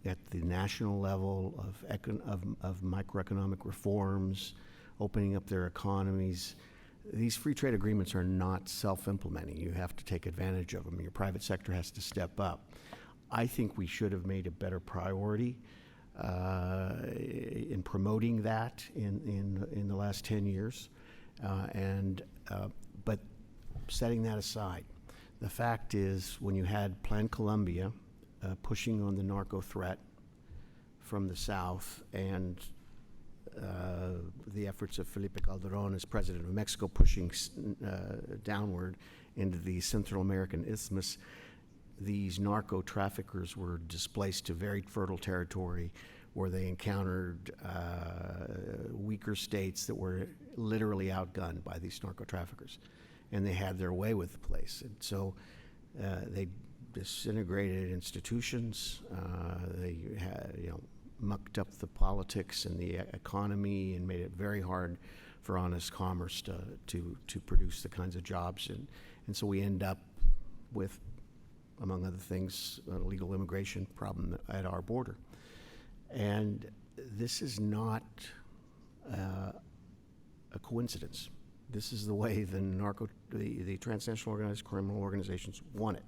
at the national level of microeconomic reforms, opening up their economies, these free trade agreements are not self-implementing. You have to take advantage of them. Your private sector has to step up. I think we should have made a better priority in promoting that in the last 10 years. But setting that aside, the fact is when you had Plan Colombia pushing on the narco threat from the south, and the efforts of Felipe Calderon as president of Mexico pushing downward into the Central American Isthmus, these narco traffickers were displaced to very fertile territory where they encountered weaker states that were literally outgunned by these narco traffickers, and they had their way with the place. And so they disintegrated institutions. They had, mucked up the politics and the economy and made it very hard for honest commerce to produce the kinds of jobs. And so we end up with, among other things, a legal immigration problem at our border. And this is not a coincidence. This is the way the transnational organized criminal organizations want it.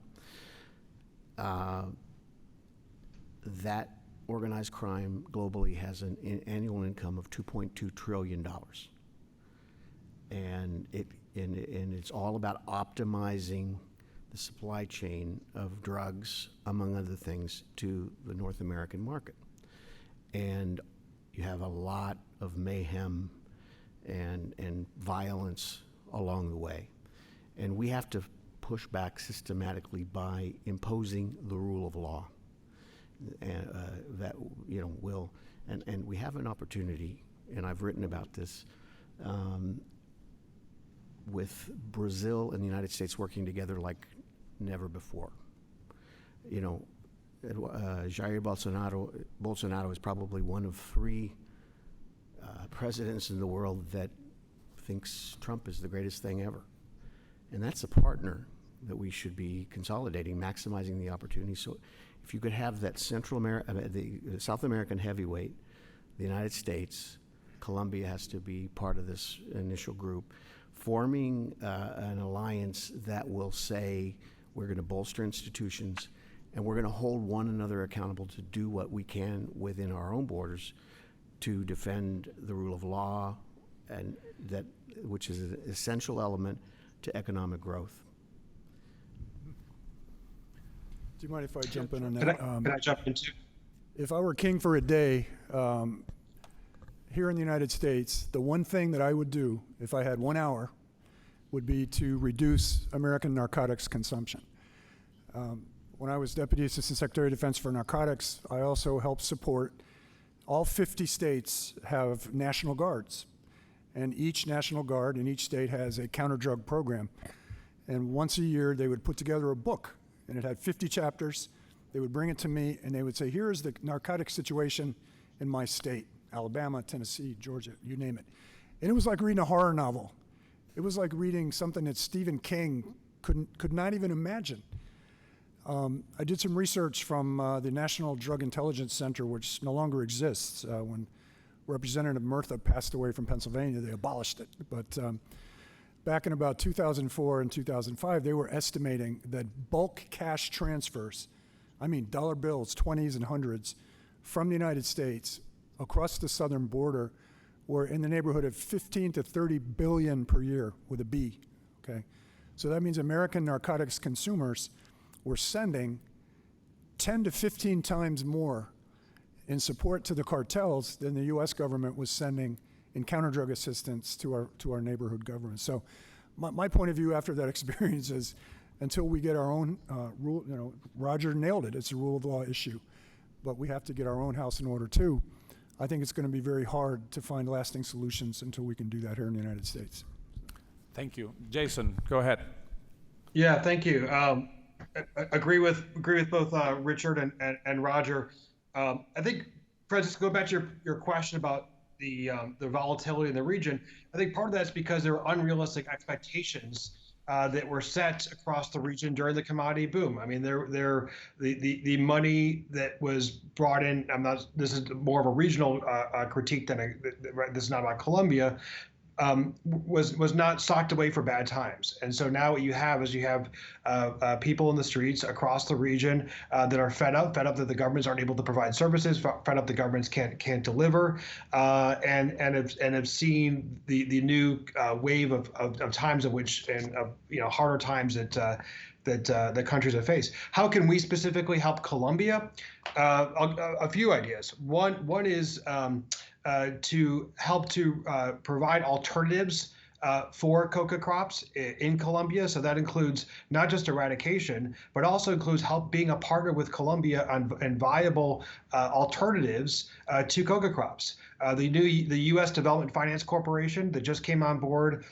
That organized crime globally has an annual income of $2.2 trillion. And it's all about optimizing the supply chain of drugs, among other things, to the North American market. And you have a lot of mayhem and violence along the way. And we have to push back systematically by imposing the rule of law. And that will, and we have an opportunity, and I've written about this, with Brazil and the United States working together like never before. Jair Bolsonaro is probably one of 3 presidents in the world that thinks Trump is the greatest thing ever, and that's a partner that we should be consolidating, maximizing the opportunity. So if you could have that the South American heavyweight, the United States, Colombia has to be part of this initial group, forming an alliance that will say we're going to bolster institutions and we're going to hold one another accountable to do what we can within our own borders to defend the rule of law, and which is an essential element to economic growth. Do you mind if I jump in on that? Can I jump in too? If I were king for a day, here in the United States, the one thing that I would do if I had 1 hour would be to reduce American narcotics consumption. When I was Deputy Assistant Secretary of Defense for Narcotics, I also helped support all 50 states have National Guards, and each National Guard in each state has a counter-drug program. And once a year, they would put together a book, and it had 50 chapters. They would bring it to me, and they would say, here is the narcotic situation in my state. Alabama, Tennessee, Georgia, you name it. And it was like reading a horror novel. It was like reading something that Stephen King could not even imagine. I did some research from the National Drug Intelligence Center, which no longer exists. When Representative Murtha passed away from Pennsylvania, they abolished it. But back in about 2004 and 2005, they were estimating that bulk cash transfers, I mean dollar bills, 20s and 100s, from the United States across the southern border were in the neighborhood of 15 to 30 billion per year with a B, okay? So that means American narcotics consumers were sending 10 to 15 times more in support to the cartels than the US government was sending in counter-drug assistance to our neighborhood government. So my point of view after that experience is until we get our own rule, Roger nailed it, it's a rule of law issue, but we have to get our own house in order too. I think it's going to be very hard to find lasting solutions until we can do that here in the United States. Thank you. Jason, go ahead. Yeah, thank you. Agree with both Richard and Roger. I think, Francis, go back to your question about the volatility in the region. I think part of that's because there are unrealistic expectations that were set across the region during the commodity boom. I mean, the money that was brought in. This is more of a regional critique than this is not about Colombia. Was not socked away for bad times. And so now what you have is people in the streets across the region that are fed up that the governments aren't able to provide services, fed up the governments can't deliver, and have seen the new wave of times of which and harder times that the countries have faced. How can we specifically help Colombia? A few ideas. One is to help to provide alternatives for coca crops in Colombia. So that includes not just eradication, but also includes being a partner with Colombia on viable alternatives to coca crops. The U.S. Development Finance Corporation that just came on board,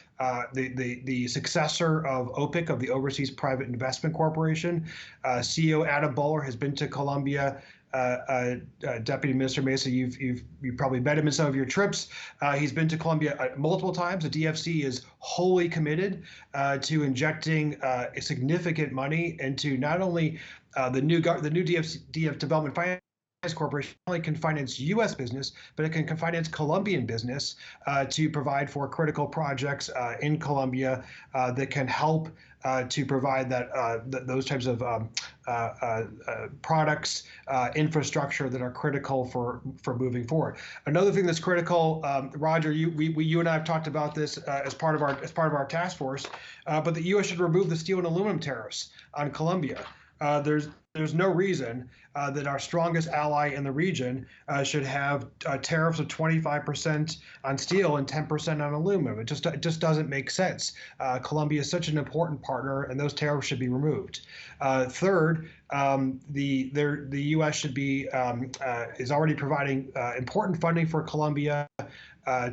the successor of OPIC, of the Overseas Private Investment Corporation. CEO Adam Bowler has been to Colombia. Deputy Minister Mesa, you've probably met him in some of your trips. He's been to Colombia multiple times. The DFC is wholly committed to injecting significant money into not only the new DF Development Finance Corporation not only can finance U.S. business, but it can finance Colombian business to provide for critical projects in Colombia that can help to provide those types of products, infrastructure that are critical for moving forward. Another thing that's critical, Roger, you and I have talked about this as part of our task force, but the U.S. should remove the steel and aluminum tariffs on Colombia. There's no reason that our strongest ally in the region should have tariffs of 25% on steel and 10% on aluminum. It just doesn't make sense. Colombia is such an important partner, and those tariffs should be removed. Third, the U.S. should be is already providing important funding for Colombia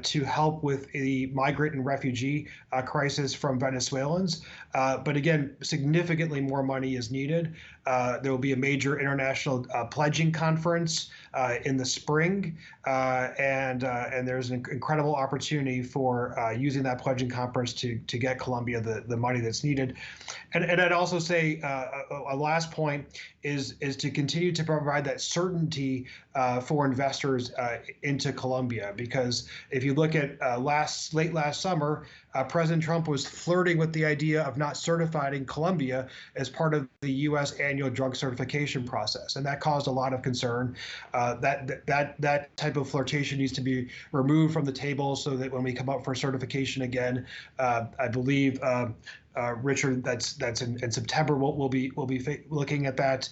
to help with the migrant and refugee crisis from Venezuelans. But again, significantly more money is needed. There will be a major international pledging conference in the spring, and there's an incredible opportunity for using that pledging conference to get Colombia the money that's needed. And I'd also say a last point is to continue to provide that certainty for investors into Colombia, because if you look at late last summer, President Trump was flirting with the idea of not certifying Colombia as part of the U.S. annual drug certification process, and that caused a lot of concern. That type of flirtation needs to be removed from the table so that when we come up for certification again, I believe. Richard, that's in September. We'll be looking at that.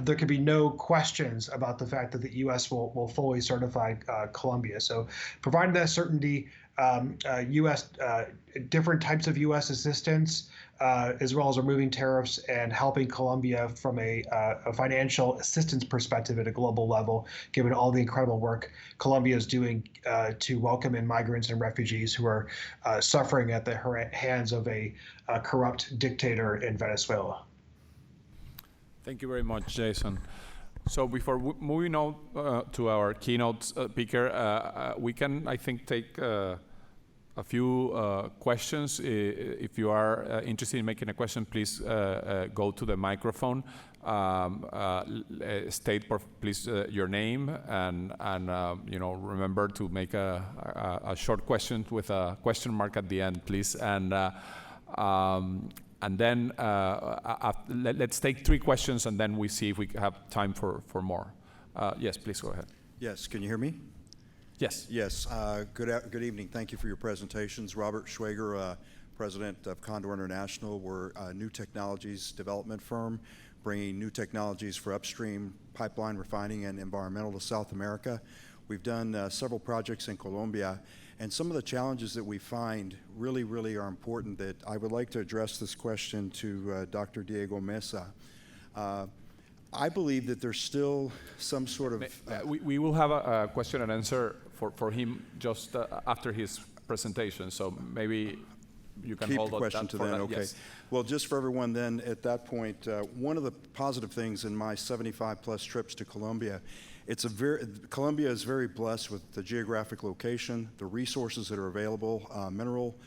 There can be no questions about the fact that the U.S. will fully certify Colombia. So, providing that certainty, U.S. Different types of U.S. assistance, as well as removing tariffs and helping Colombia from a financial assistance perspective at a global level, given all the incredible work Colombia is doing to welcome in migrants and refugees who are suffering at the hands of a corrupt dictator in Venezuela. Thank you very much, Jason. So before moving on to our keynote speaker, we can, I think, take a few questions. If you are interested in making a question, please go to the microphone. State, please, your name, and remember to make a short question with a question mark at the end, please. And then let's take 3 questions, and then we see if we have time for more. Yes, please go ahead. Yes, can you hear me? Yes. Yes, good evening. Thank you for your presentations. Robert Schwager, president of Condor International. We're a new technologies development firm, bringing new technologies for upstream pipeline refining and environmental to South America. We've done several projects in Colombia, and some of the challenges that we find really are important that I would like to address this question to Dr. Diego Mesa. I believe that there's still some sort of... We will have a question and answer for him just after his presentation, so maybe you can hold the question to then, okay. Yes. Well, just for everyone then, at that point, one of the positive things in my 75-plus trips to Colombia, Colombia is very blessed with the geographic location, the resources that are available, mineral,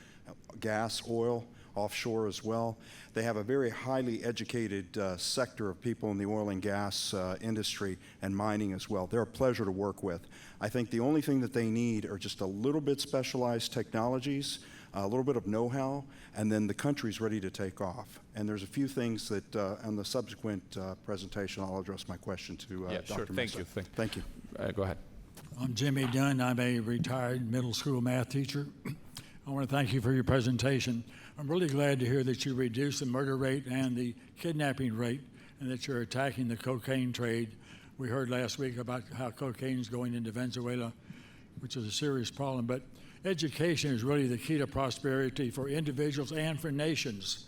gas, oil, offshore as well. They have a very highly educated sector of people in the oil and gas industry and mining as well. They're a pleasure to work with. I think the only thing that they need are just a little bit specialized technologies, a little bit of know-how, and then the country's ready to take off. And there's a few things that on the subsequent presentation, I'll address my question to Yeah, Dr. sure. Thank Mesa. you. Thank you. Go ahead. I'm Jimmy Dunn. I'm a retired middle school math teacher. I want to thank you for your presentation. I'm really glad to hear that you reduced the murder rate and the kidnapping rate, and that you're attacking the cocaine trade. We heard last week about how cocaine is going into Venezuela, which is a serious problem. But education is really the key to prosperity for individuals and for nations.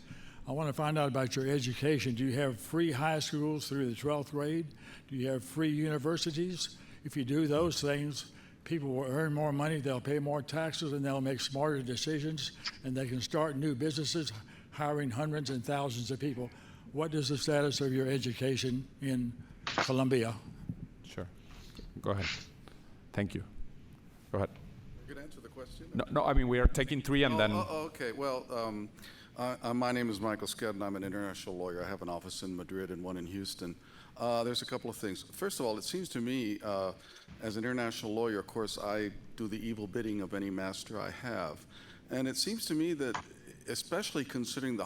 I want to find out about your education. Do you have free high schools through the 12th grade? Do you have free universities? If you do those things, people will earn more money, they'll pay more taxes, and they'll make smarter decisions, and they can start new businesses, hiring hundreds and thousands of people. What is the status of your education in Colombia? Sure. Go ahead. Thank you. Go ahead. You can answer the question? No, I mean, we are taking 3 and then... Okay. Well, my name is Michael Sked, and I'm an international lawyer. I have an office in Madrid and one in Houston. There's a couple of things. First of all, it seems to me, as an international lawyer, of course, I do the evil bidding of any master I have. And it seems to me that, especially considering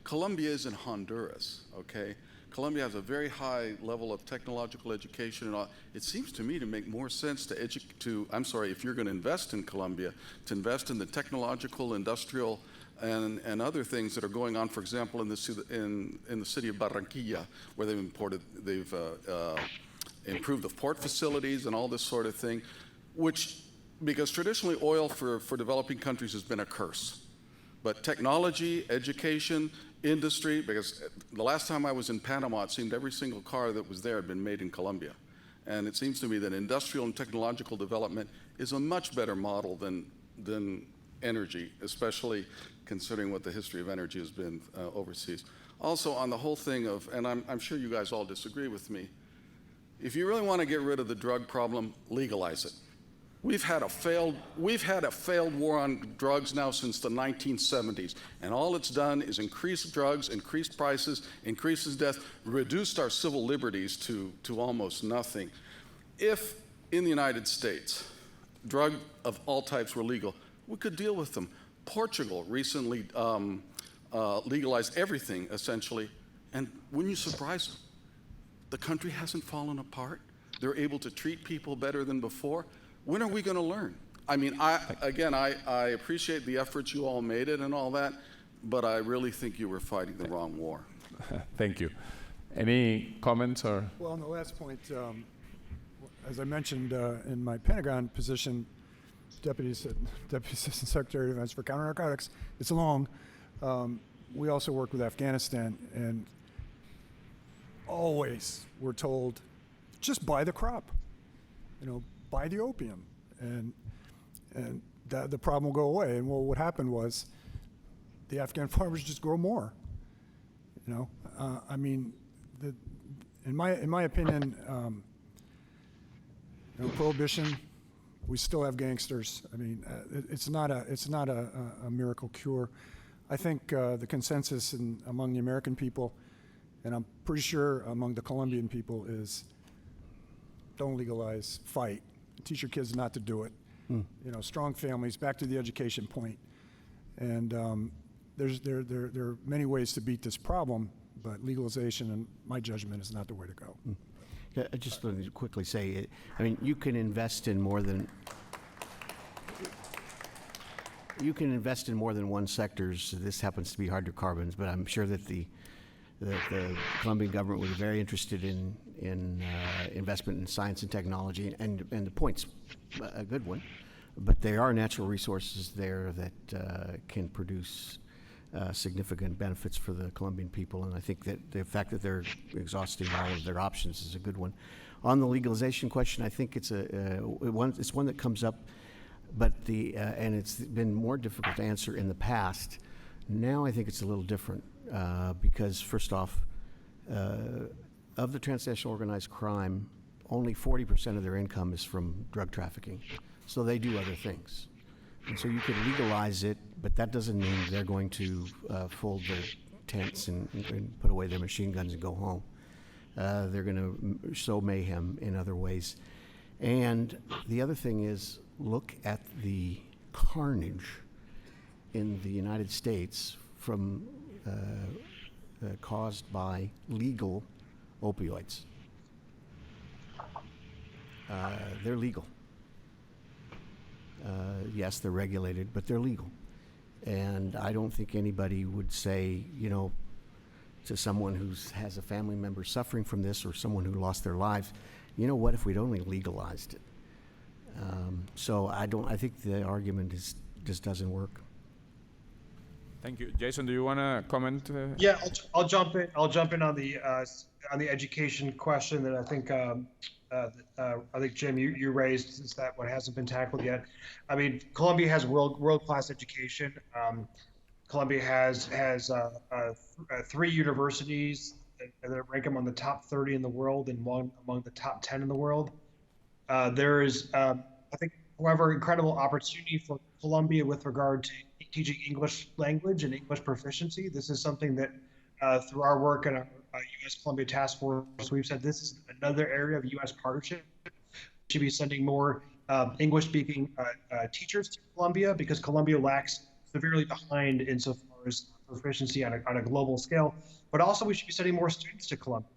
Colombia is in Honduras, okay? Colombia has a very high level of technological education and all. It seems to me to make more sense if you're going to invest in Colombia, to invest in the technological, industrial, and other things that are going on, for example, in the city of Barranquilla, where they've improved the port facilities and all this sort of thing, because traditionally oil for developing countries has been a curse. But technology, education, industry, because the last time I was in Panama, it seemed every single car that was there had been made in Colombia. And it seems to me that industrial and technological development is a much better model than energy, especially considering what the history of energy has been overseas. Also, on the whole thing of, and I'm sure you guys all disagree with me, if you really want to get rid of the drug problem, legalize it. We've had a failed war on drugs now since the 1970s, and all it's done is increase drugs, increase prices, increases death, reduced our civil liberties to almost nothing. If in the United States drug of all types were legal, we could deal with them. Portugal recently legalized everything, essentially, and wouldn't you surprise them? The country hasn't fallen apart. They're able to treat people better than before. When are we going to learn? I mean, I appreciate the efforts you all made it and all that, but I really think you were fighting the wrong war. Thank you. Any comments or? Well, on the last point, as I mentioned in my Pentagon position, Deputy Assistant Secretary of Defense for Counter-Narcotics, it's long. We also work with Afghanistan, and always we're told, just buy the crop, buy the opium, and the problem will go away. And what happened was the Afghan farmers just grow more. in my opinion, prohibition, we still have gangsters. I mean, it's not a miracle cure. I think the consensus among the American people, and I'm pretty sure among the Colombian people, is don't legalize, fight, teach your kids not to do it. Strong families, back to the education point. And there are many ways to beat this problem, but legalization, in my judgment, is not the way to go. Yeah, I just want to quickly say, I mean, you can invest in more than one sector. So this happens to be hydrocarbons, but I'm sure that the Colombian government would be very interested in investment in science and technology, and the point's a good one. But there are natural resources there that can produce significant benefits for the Colombian people, and I think that the fact that they're exhausting all of their options is a good one. On the legalization question, I think it's one that comes up, but and it's been more difficult to answer in the past. Now I think it's a little different because first off, of the transnational organized crime, only 40% of their income is from drug trafficking, so they do other things. And so you could legalize it, but that doesn't mean they're going to fold their tents and put away their machine guns and go home. They're going to sow mayhem in other ways. And the other thing is, look at the carnage in the United States from caused by legal opioids. They're legal. Yes, they're regulated, but they're legal. And I don't think anybody would say, to someone who has a family member suffering from this or someone who lost their lives, you know what, if we'd only legalized it. So I think the argument just doesn't work. Thank you. Jason, do you want to comment? Yeah, I'll jump in. I'll jump in on the education question that I think Jim, you raised, is that what hasn't been tackled yet. I mean, Colombia has world-class education. Colombia has 3 universities that rank among the top 30 in the world and one among the top 10 in the world. There is, I think, however, incredible opportunity for Colombia with regard to teaching English language and English proficiency. This is something that through our work in our U.S.-Colombia Task Force, we've said this is another area of U.S. partnership. We should be sending more English-speaking teachers to Colombia because Colombia lacks severely behind insofar as proficiency on a global scale. But also we should be sending more students to Colombia.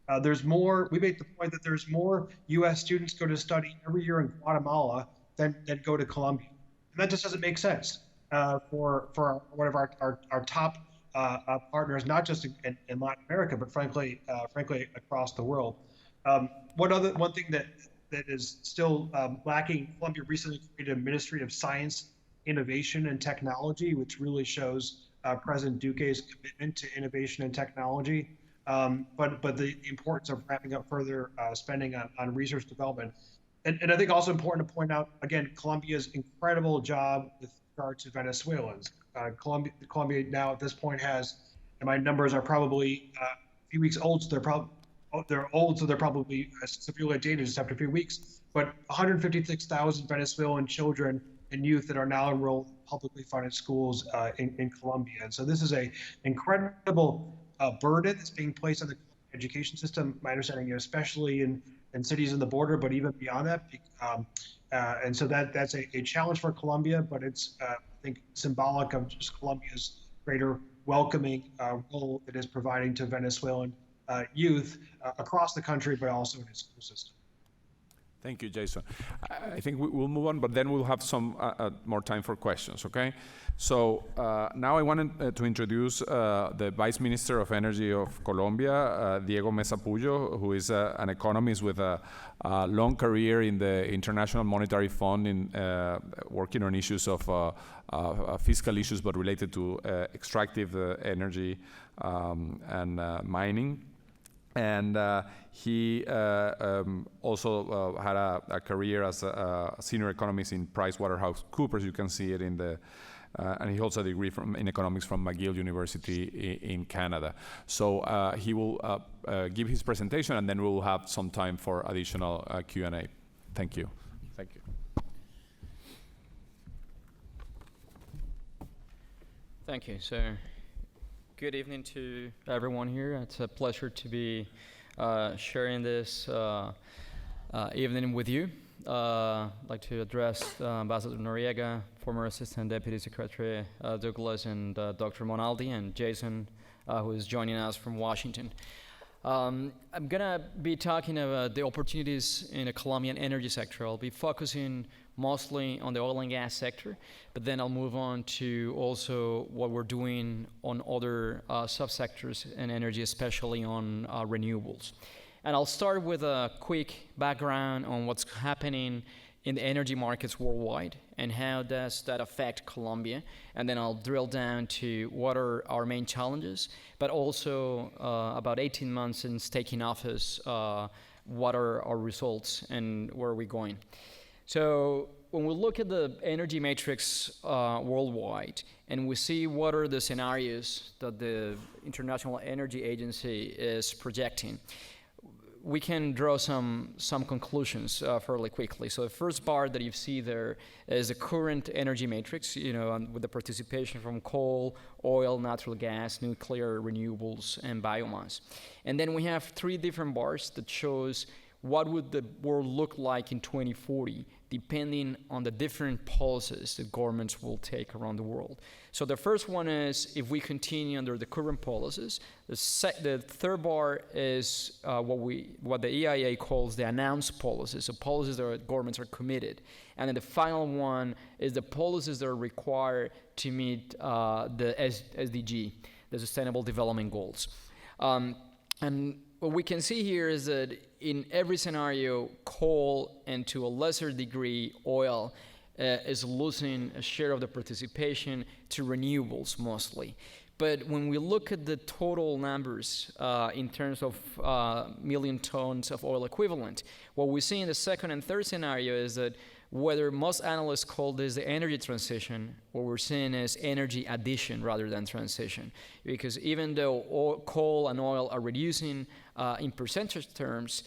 We make the point that there's more U.S. students go to study every year in Guatemala than go to Colombia. And that just doesn't make sense for one of our top partners, not just in Latin America, but frankly across the world. One thing that is still lacking, Colombia recently created a Ministry of Science, Innovation, and Technology, which really shows President Duque's commitment to innovation and technology, but the importance of ramping up further spending on research development. And I think also important to point out, again, Colombia's incredible job with regard to Venezuelans. Colombia now at this point has, and my numbers are probably a few weeks old, so they're old, so they're probably severely dated just after a few weeks, but 156,000 Venezuelan children and youth that are now enrolled in publicly funded schools in Colombia. And so this is an incredible burden that's being placed on the education system, my understanding, especially in cities in the border, but even beyond that. And so that's a challenge for Colombia, but it's, I think, symbolic of just Colombia's greater welcoming role it is providing to Venezuelan youth across the country, but also in its school system. Thank you, Jason. I think we'll move on, but then we'll have some more time for questions, okay? So now I wanted to introduce the Vice Minister of Energy of Colombia, Diego Mesa Puyo, who is an economist with a long career in the International Monetary Fund in working on issues of fiscal issues, but related to extractive energy and mining. And he also had a career as a senior economist in PricewaterhouseCoopers. You can see it in the and he holds a degree in economics from McGill University in Canada. So he will give his presentation, and then we will have some time for additional Q&A. Thank you. Thank you. Thank you. So, good evening to everyone here. It's a pleasure to be sharing this evening with you. I'd like to address Ambassador Noriega, former Assistant Deputy Secretary Douglas, and Dr. Monaldi, and Jason, who is joining us from Washington. I'm going to be talking about the opportunities in the Colombian energy sector. I'll be focusing mostly on the oil and gas sector, but then I'll move on to also what we're doing on other subsectors in energy, especially on renewables. And I'll start with a quick background on what's happening in the energy markets worldwide and how does that affect Colombia. And then I'll drill down to what are our main challenges, but also about 18 months since taking office, what are our results and where are we going. So when we look at the energy matrix worldwide and we see what are the scenarios that the International Energy Agency is projecting, we can draw some conclusions fairly quickly. So the first bar that you see there is the current energy matrix, with the participation from coal, oil, natural gas, nuclear, renewables, and biomass. And then we have three different bars that shows what would the world look like in 2040, depending on the different policies that governments will take around the world. So the first one is if we continue under the current policies. The third bar is what the EIA calls the announced policies, so policies that governments are committed. And then the final one is the policies that are required to meet the SDG, the Sustainable Development Goals. And what we can see here is that in every scenario, coal and to a lesser degree, oil is losing a share of the participation to renewables mostly. But when we look at the total numbers in terms of million tons of oil equivalent, what we see in the second and third scenario is that whether most analysts call this the energy transition, what we're seeing is energy addition rather than transition. Because even though coal and oil are reducing in percentage terms,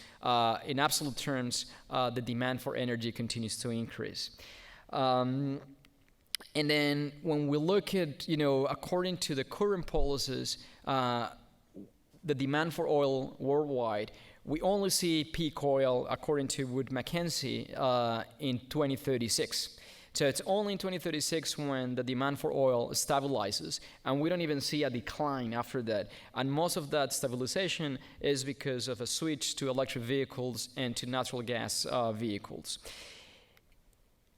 in absolute terms, the demand for energy continues to increase. And then when we look at, according to the current policies, the demand for oil worldwide, we only see peak oil, according to Wood Mackenzie, in 2036. So it's only in 2036 when the demand for oil stabilizes, and we don't even see a decline after that. And most of that stabilization is because of a switch to electric vehicles and to natural gas vehicles.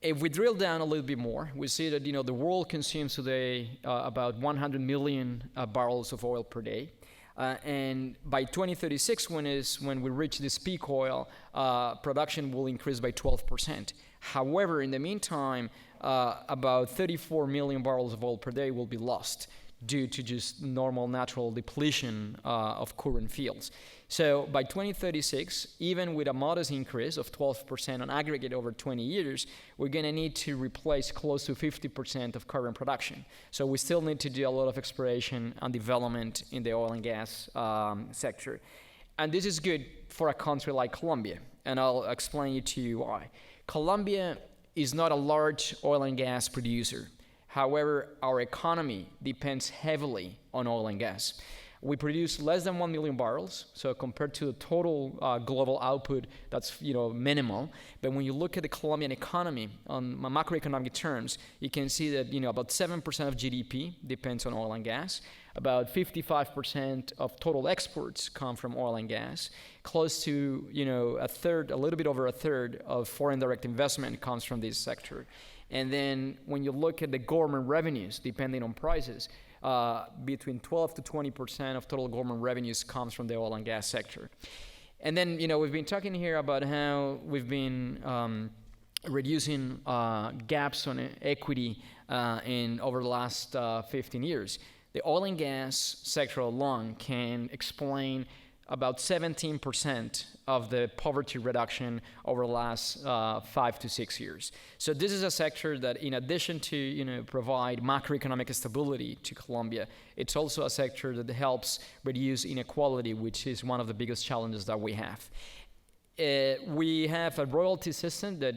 If we drill down a little bit more, we see that the world consumes today about 100 million barrels of oil per day. And by 2036, when we reach this peak oil, production will increase by 12%. However, in the meantime, about 34 million barrels of oil per day will be lost due to just normal natural depletion of current fields. So by 2036, even with a modest increase of 12% on aggregate over 20 years, we're going to need to replace close to 50% of current production. So we still need to do a lot of exploration and development in the oil and gas sector. And this is good for a country like Colombia, and I'll explain to you why. Colombia is not a large oil and gas producer. However, our economy depends heavily on oil and gas. We produce less than 1 million barrels, so compared to the total global output, that's minimal. But when you look at the Colombian economy on macroeconomic terms, you can see that about 7% of GDP depends on oil and gas. About 55% of total exports come from oil and gas. Close to a third, a little bit over a third of foreign direct investment comes from this sector. And then when you look at the government revenues, depending on prices, between 12 to 20% of total government revenues comes from the oil and gas sector. And then, we've been talking here about how we've been reducing gaps on equity over the last 15 years. The oil and gas sector alone can explain about 17% of the poverty reduction over the last 5 to 6 years. So this is a sector that, in addition to provide macroeconomic stability to Colombia, it's also a sector that helps reduce inequality, which is one of the biggest challenges that we have. We have a royalty system that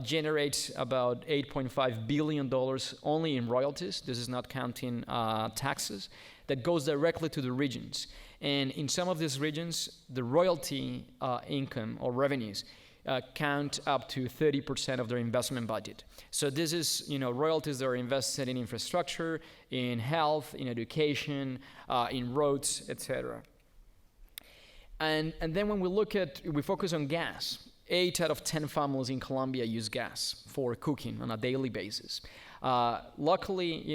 generates about $8.5 billion only in royalties. This is not counting taxes. That goes directly to the regions. And in some of these regions, the royalty income or revenues count up to 30% of their investment budget. So this is, royalties that are invested in infrastructure, in health, in education, in roads, etc. And then when we focus on gas, 8 out of 10 families in Colombia use gas for cooking on a daily basis. Luckily,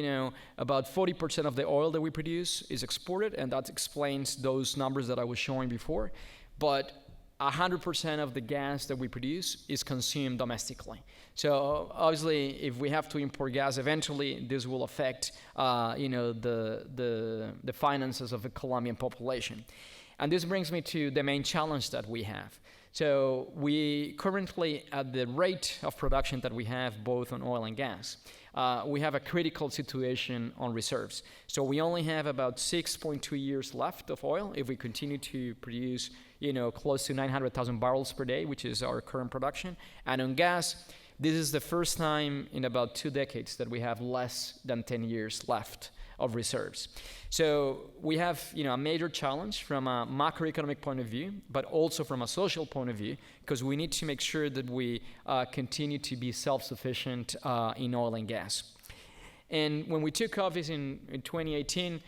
about 40% of the oil that we produce is exported, and that explains those numbers that I was showing before. But 100% of the gas that we produce is consumed domestically. So obviously, if we have to import gas, eventually this will affect, the finances of the Colombian population. And this brings me to the main challenge that we have. So we currently, at the rate of production that we have both on oil and gas, we have a critical situation on reserves. So we only have about 6.2 years left of oil if we continue to produce, close to 900,000 barrels per day, which is our current production. And on gas, this is the first time in about 2 decades that we have less than 10 years left of reserves. So we have, a major challenge from a macroeconomic point of view, but also from a social point of view, because we need to make sure that we continue to be self-sufficient in oil and gas. And when we took office in 2018,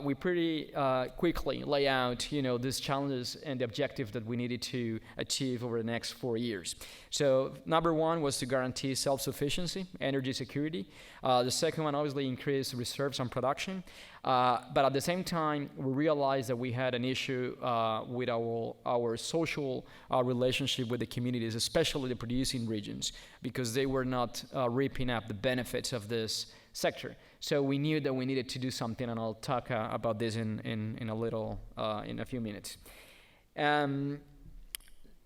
we pretty quickly lay out, these challenges and the objective that we needed to achieve over the next 4 years. So number one was to guarantee self-sufficiency, energy security. The second one, obviously, increase reserves and production. But at the same time, we realized that we had an issue with our social relationship with the communities, especially the producing regions, because they were not reaping up the benefits of this sector. So we knew that we needed to do something, and I'll talk about this in a few minutes.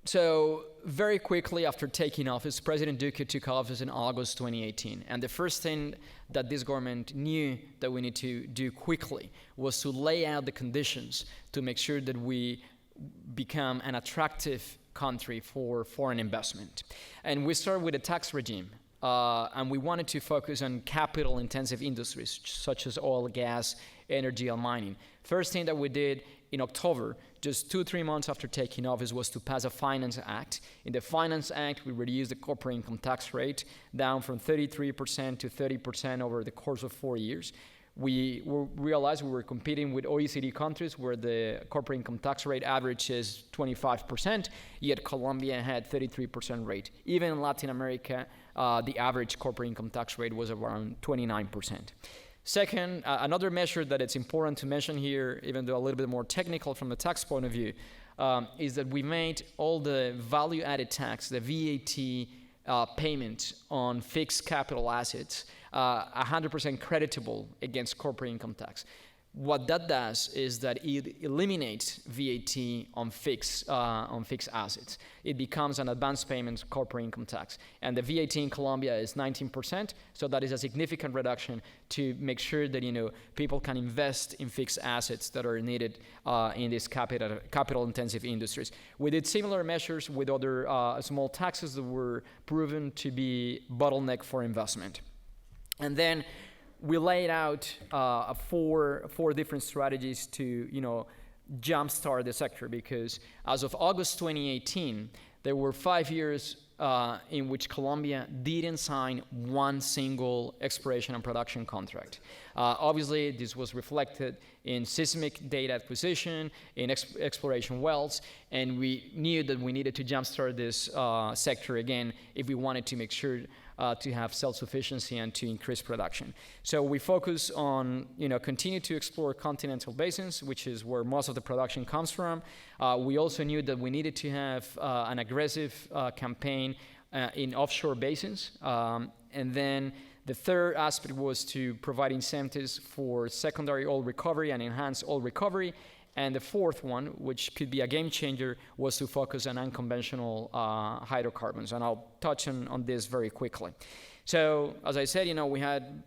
So very quickly after taking office, President Duque took office in August 2018. And the first thing that this government knew that we need to do quickly was to lay out the conditions to make sure that we become an attractive country for foreign investment. And we started with a tax regime. And we wanted to focus on capital-intensive industries such as oil, gas, energy, and mining. First thing that we did in October, just 2-3 months after taking office, was to pass a Finance Act. In the Finance Act, we reduced the corporate income tax rate down from 33% to 30% over the course of 4 years. We realized we were competing with OECD countries where the corporate income tax rate average is 25%, yet Colombia had 33% rate. Even in Latin America, the average corporate income tax rate was around 29%. Second, another measure that it's important to mention here, even though a little bit more technical from the tax point of view, is that we made all the value-added tax, the VAT payment on fixed capital assets, 100% creditable against corporate income tax. What that does is that it eliminates VAT on fixed assets. It becomes an advance payment corporate income tax. And the VAT in Colombia is 19%, so that is a significant reduction to make sure that people can invest in fixed assets that are needed in these capital-intensive industries. We did similar measures with other small taxes that were proven to be bottleneck for investment. And then we laid out four different strategies to, jumpstart the sector, because as of August 2018, there were 5 years in which Colombia didn't sign one single exploration and production contract. Obviously, this was reflected in seismic data acquisition, in exploration wells, and we knew that we needed to jumpstart this sector again if we wanted to make sure to have self-sufficiency and to increase production. So we focus on, continue to explore continental basins, which is where most of the production comes from. We also knew that we needed to have an aggressive campaign in offshore basins. And then the third aspect was to provide incentives for secondary oil recovery and enhanced oil recovery. And the fourth one, which could be a game changer, was to focus on unconventional hydrocarbons. And I'll touch on this very quickly. So, as I said, we had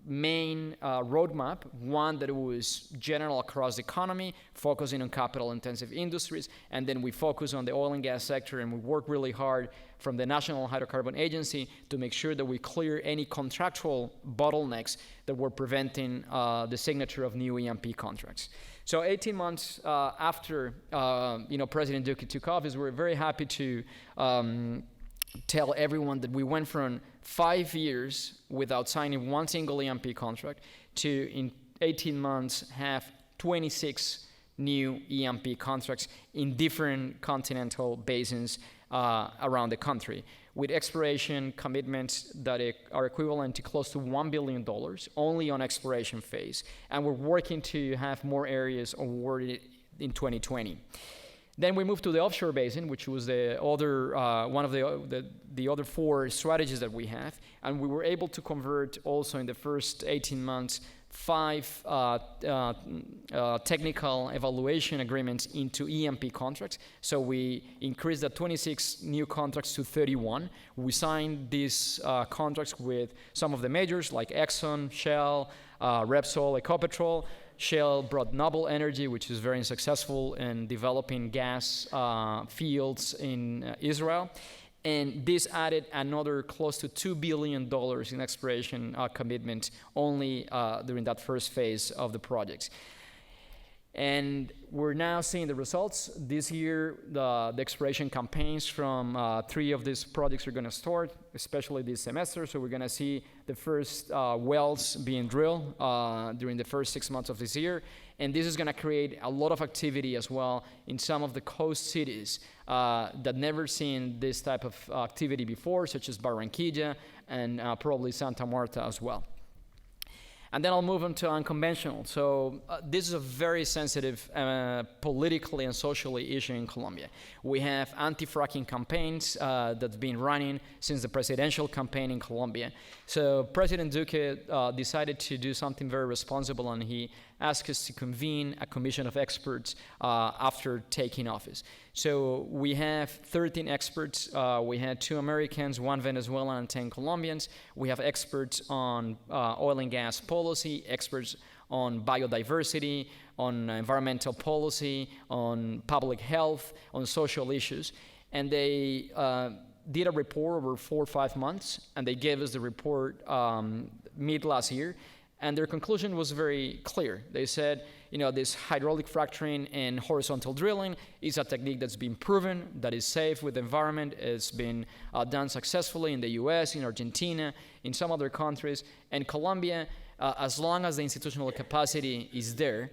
main roadmap, one that was general across the economy, focusing on capital-intensive industries, and then we focus on the oil and gas sector, and we work really hard from the National Hydrocarbon Agency to make sure that we clear any contractual bottlenecks that were preventing the signature of new E&P contracts. So 18 months after President Duque took office, we're very happy to tell everyone that we went from 5 years without signing one single E&P contract to, in 18 months, have 26 new E&P contracts in different continental basins around the country, with exploration commitments that are equivalent to close to $1 billion only on exploration phase. And we're working to have more areas awarded in 2020. Then we moved to the offshore basin, which was the other one of the other 4 strategies that we have, and we were able to convert also in the first 18 months 5 technical evaluation agreements into E&P contracts. So we increased the 26 new contracts to 31. We signed these contracts with some of the majors like Exxon, Shell, Repsol, Ecopetrol. Shell brought Noble Energy, which is very successful in developing gas fields in Israel. And this added another close to $2 billion in exploration commitment only during that first phase of the projects. And we're now seeing the results. This year, the exploration campaigns from 3 of these projects are going to start, especially this semester. So we're going to see the first wells being drilled during the first 6 months of this year. And this is going to create a lot of activity as well in some of the coast cities that never seen this type of activity before, such as Barranquilla and probably Santa Marta as well. And then I'll move on to unconventional. So this is a very sensitive politically and socially issue in Colombia. We have anti-fracking campaigns that's been running since the presidential campaign in Colombia. So President Duque decided to do something very responsible, and he asked us to convene a commission of experts after taking office. So we have 13 experts. We had 2 Americans, 1 Venezuelan, and 10 Colombians. We have experts on oil and gas policy, experts on biodiversity, on environmental policy, on public health, on social issues. And they did a report over 4 or 5 months, and they gave us the report mid last year. And their conclusion was very clear. They said, this hydraulic fracturing and horizontal drilling is a technique that's been proven, that is safe with the environment. It's been done successfully in the US, in Argentina, in some other countries. And Colombia, as long as the institutional capacity is there,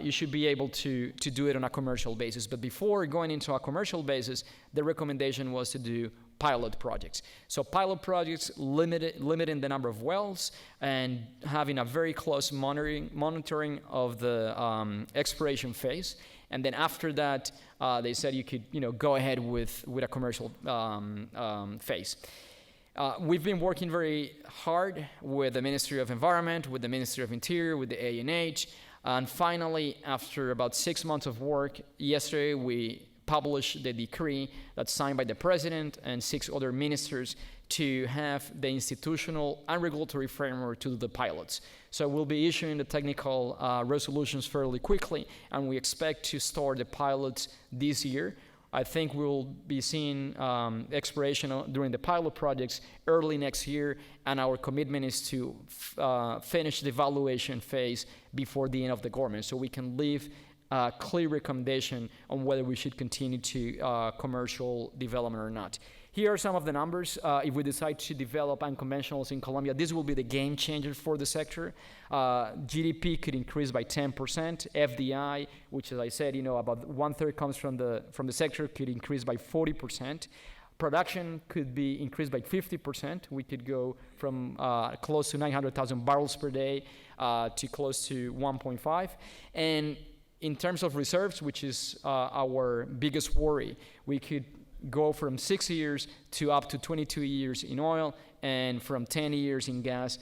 you should be able to do it on a commercial basis. But before going into a commercial basis, the recommendation was to do pilot projects. So pilot projects limiting the number of wells and having a very close monitoring of the exploration phase. And then after that, they said you could go ahead with a commercial phase. We've been working very hard with the Ministry of Environment, with the Ministry of Interior, with the ANH. And finally, after about 6 months of work, yesterday we published the decree that's signed by the president and 6 other ministers to have the institutional and regulatory framework to do the pilots. So we'll be issuing the technical resolutions fairly quickly, and we expect to start the pilots this year. I think we'll be seeing exploration during the pilot projects early next year, and our commitment is to finish the evaluation phase before the end of the government, so we can leave a clear recommendation on whether we should continue to commercial development or not. Here are some of the numbers. If we decide to develop unconventionals in Colombia, this will be the game changer for the sector. GDP could increase by 10%. FDI, which, as I said, about 1/3 comes from the sector, could increase by 40%. Production could be increased by 50%. We could go from close to 900,000 barrels per day to close to 1.5. And in terms of reserves, which is our biggest worry, we could go from 6 years to up to 22 years in oil, and from 10 years in gas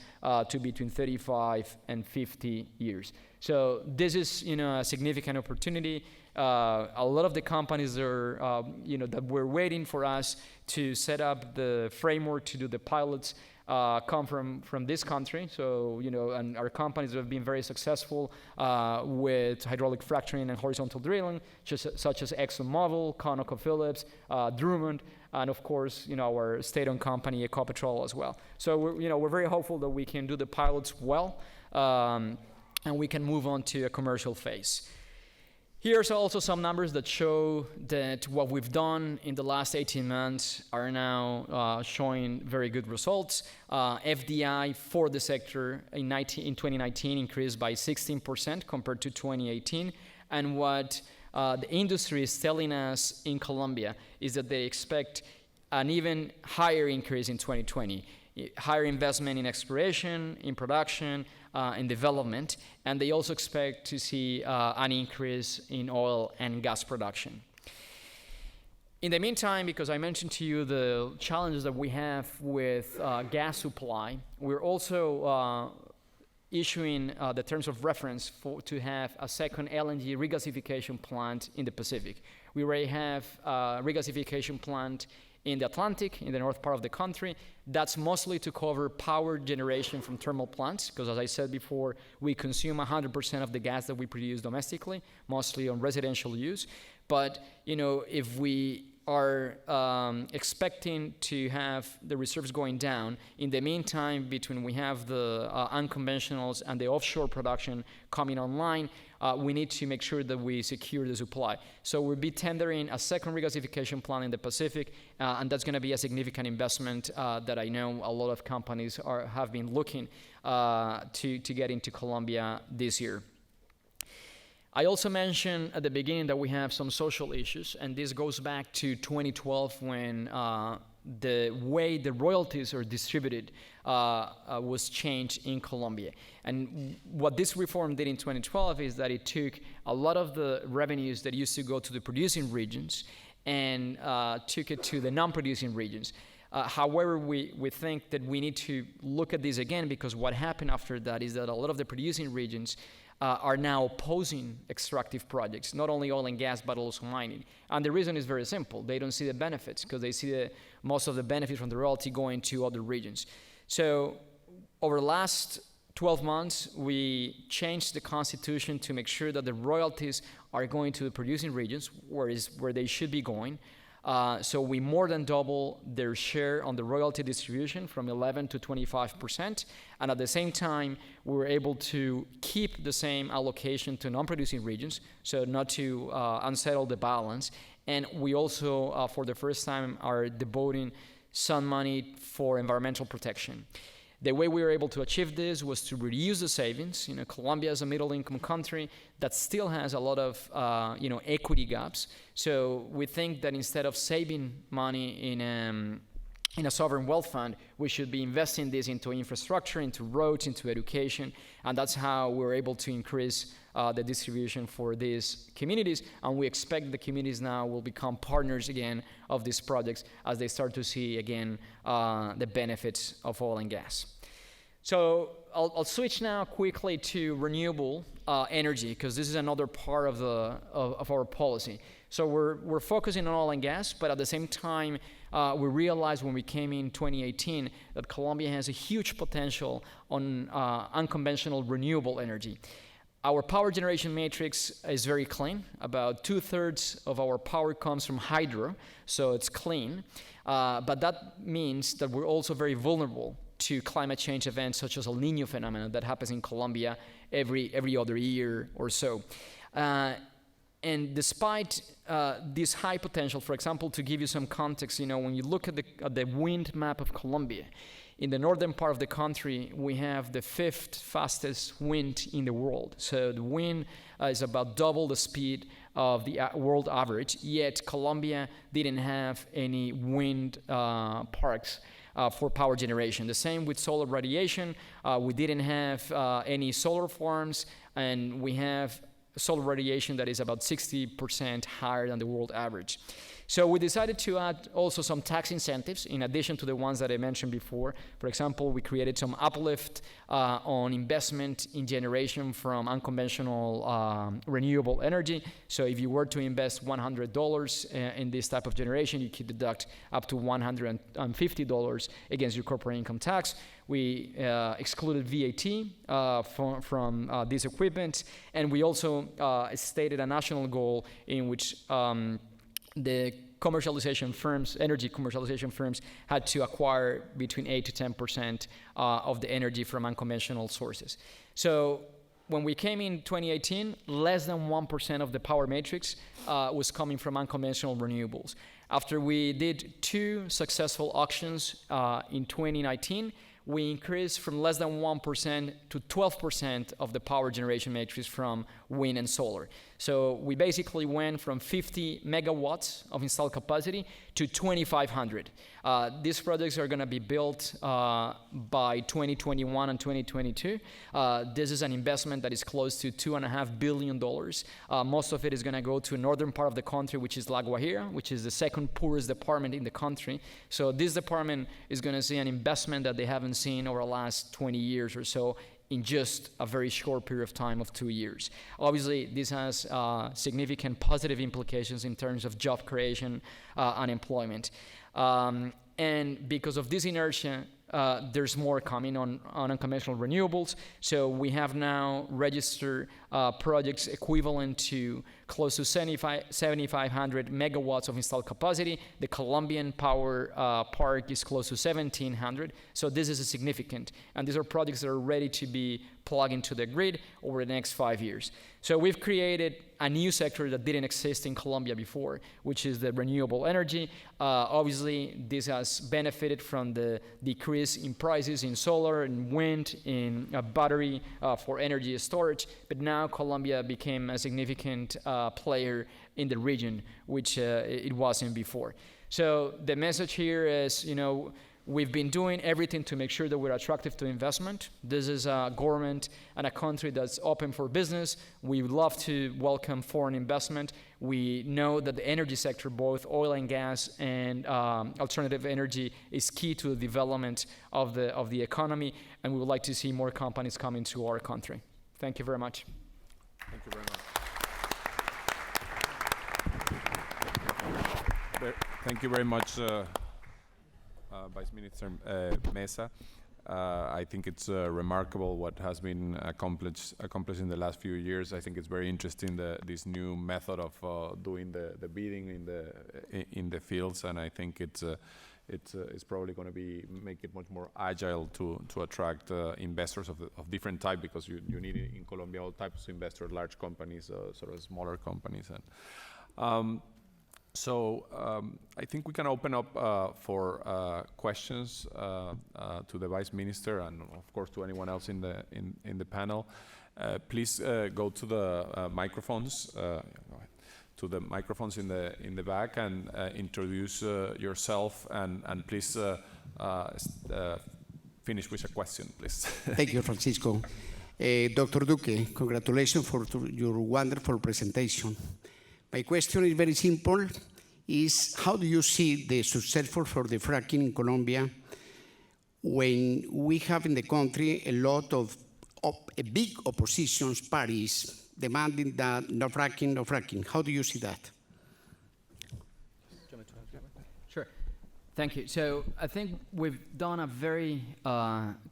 to between 35 and 50 years. So this is, a significant opportunity. A lot of the companies are, that were waiting for us to set up the framework to do the pilots come from this country. So, and our companies have been very successful with hydraulic fracturing and horizontal drilling, such as ExxonMobil, ConocoPhillips, Drummond, and of course, our state-owned company, Ecopetrol, as well. So we're very hopeful that we can do the pilots well, and we can move on to a commercial phase. Here's also some numbers that show that what we've done in the last 18 months are now showing very good results. FDI for the sector in 2019 increased by 16% compared to 2018. And what the industry is telling us in Colombia is that they expect an even higher increase in 2020. Higher investment in exploration, in production, in development, and they also expect to see an increase in oil and gas production. In the meantime, because I mentioned to you the challenges that we have with gas supply, we're also issuing the terms of reference to have a second LNG regasification plant in the Pacific. We already have a regasification plant in the Atlantic, in the north part of the country. That's mostly to cover power generation from thermal plants, because as I said before, we consume 100% of the gas that we produce domestically, mostly on residential use. But, if we are expecting to have the reserves going down, in the meantime, between we have the unconventionals and the offshore production coming online, we need to make sure that we secure the supply. So we'll be tendering a second regasification plant in the Pacific, and that's going to be a significant investment that I know a lot of companies have been looking to get into Colombia this year. I also mentioned at the beginning that we have some social issues, and this goes back to 2012 when the way the royalties are distributed was changed in Colombia. And what this reform did in 2012 is that it took a lot of the revenues that used to go to the producing regions and took it to the non-producing regions. However, we think that we need to look at this again, because what happened after that is that a lot of the producing regions are now opposing extractive projects, not only oil and gas, but also mining. And the reason is very simple. They don't see the benefits, because they see most of the benefits from the royalty going to other regions. So over the last 12 months, we changed the constitution to make sure that the royalties are going to the producing regions, where they should be going. So we more than double their share on the royalty distribution from 11 to 25%. And at the same time, we were able to keep the same allocation to non-producing regions, so not to unsettle the balance. And we also, for the first time, are devoting some money for environmental protection. The way we were able to achieve this was to reduce the savings. Colombia is a middle-income country that still has a lot of, equity gaps. So we think that instead of saving money in a sovereign wealth fund, we should be investing this into infrastructure, into roads, into education, and that's how we're able to increase the distribution for these communities. And we expect the communities now will become partners again of these projects as they start to see again the benefits of oil and gas. So I'll switch now quickly to renewable energy, because this is another part of our policy. So we're focusing on oil and gas, but at the same time, we realized when we came in 2018 that Colombia has a huge potential on unconventional renewable energy. Our power generation matrix is very clean. About 2/3 of our power comes from hydro, so it's clean. But that means that we're also very vulnerable to climate change events such as El Niño phenomenon that happens in Colombia every other year or so. And despite this high potential, for example, to give you some context, when you look at the wind map of Colombia, in the northern part of the country, we have the 5th fastest wind in the world. So the wind is about double the speed of the world average, yet Colombia didn't have any wind parks for power generation. The same with solar radiation. We didn't have any solar farms, and we have solar radiation that is about 60% higher than the world average. So we decided to add also some tax incentives in addition to the ones that I mentioned before. For example, we created some uplift on investment in generation from unconventional renewable energy. So if you were to invest $100 in this type of generation, you could deduct up to $150 against your corporate income tax. We excluded VAT from this equipment, and we also stated a national goal in which the commercialization firms, energy commercialization firms, had to acquire between 8 to 10% of the energy from unconventional sources. So when we came in 2018, less than 1% of the power matrix was coming from unconventional renewables. After we did 2 successful auctions in 2019, we increased from less than 1% to 12% of the power generation matrix from wind and solar. So we basically went from 50 megawatts of installed capacity to 2,500. These projects are going to be built by 2021 and 2022. This is an investment that is close to $2.5 billion. Most of it is going to go to the northern part of the country, which is La Guajira, which is the second poorest department in the country. So this department is going to see an investment that they haven't seen over the last 20 years or so in just a very short period of time of 2 years. Obviously, this has significant positive implications in terms of job creation and employment. And because of this inertia, there's more coming on unconventional renewables. So we have now registered projects equivalent to close to 7,500 megawatts of installed capacity. The Colombian power park is close to 1,700. So this is a significant. And these are projects that are ready to be plugged into the grid over the next 5 years. So we've created a new sector that didn't exist in Colombia before, which is the renewable energy. Obviously, this has benefited from the decrease in prices in solar and wind, in battery for energy storage. But now Colombia became a significant player in the region, which it wasn't before. So the message here is, we've been doing everything to make sure that we're attractive to investment. This is a government and a country that's open for business. We would love to welcome foreign investment. We know that the energy sector, both oil and gas and alternative energy, is key to the development of the economy, and we would like to see more companies coming to our country. Thank you very much. Thank you very much. Thank you very much, Vice Minister Mesa. I think it's remarkable what has been accomplished in the last few years. I think it's very interesting this new method of doing the bidding in the fields, and I think it's probably going to make it much more agile to attract investors of different type, because you need in Colombia all types of investors, large companies, sort of smaller companies, and. So I think we can open up for questions to the Vice Minister and, of course, to anyone else in the panel. Please go to the microphones. To the microphones in the back and introduce yourself, and please finish with a question, please. Thank you, Francisco. Dr. Duque, congratulations for your wonderful presentation. My question is very simple, is how do you see the successful for the fracking in Colombia when we have in the country a lot of a big oppositions parties demanding that no fracking, no fracking? How do you see that? Sure. Thank you. So I think we've done a very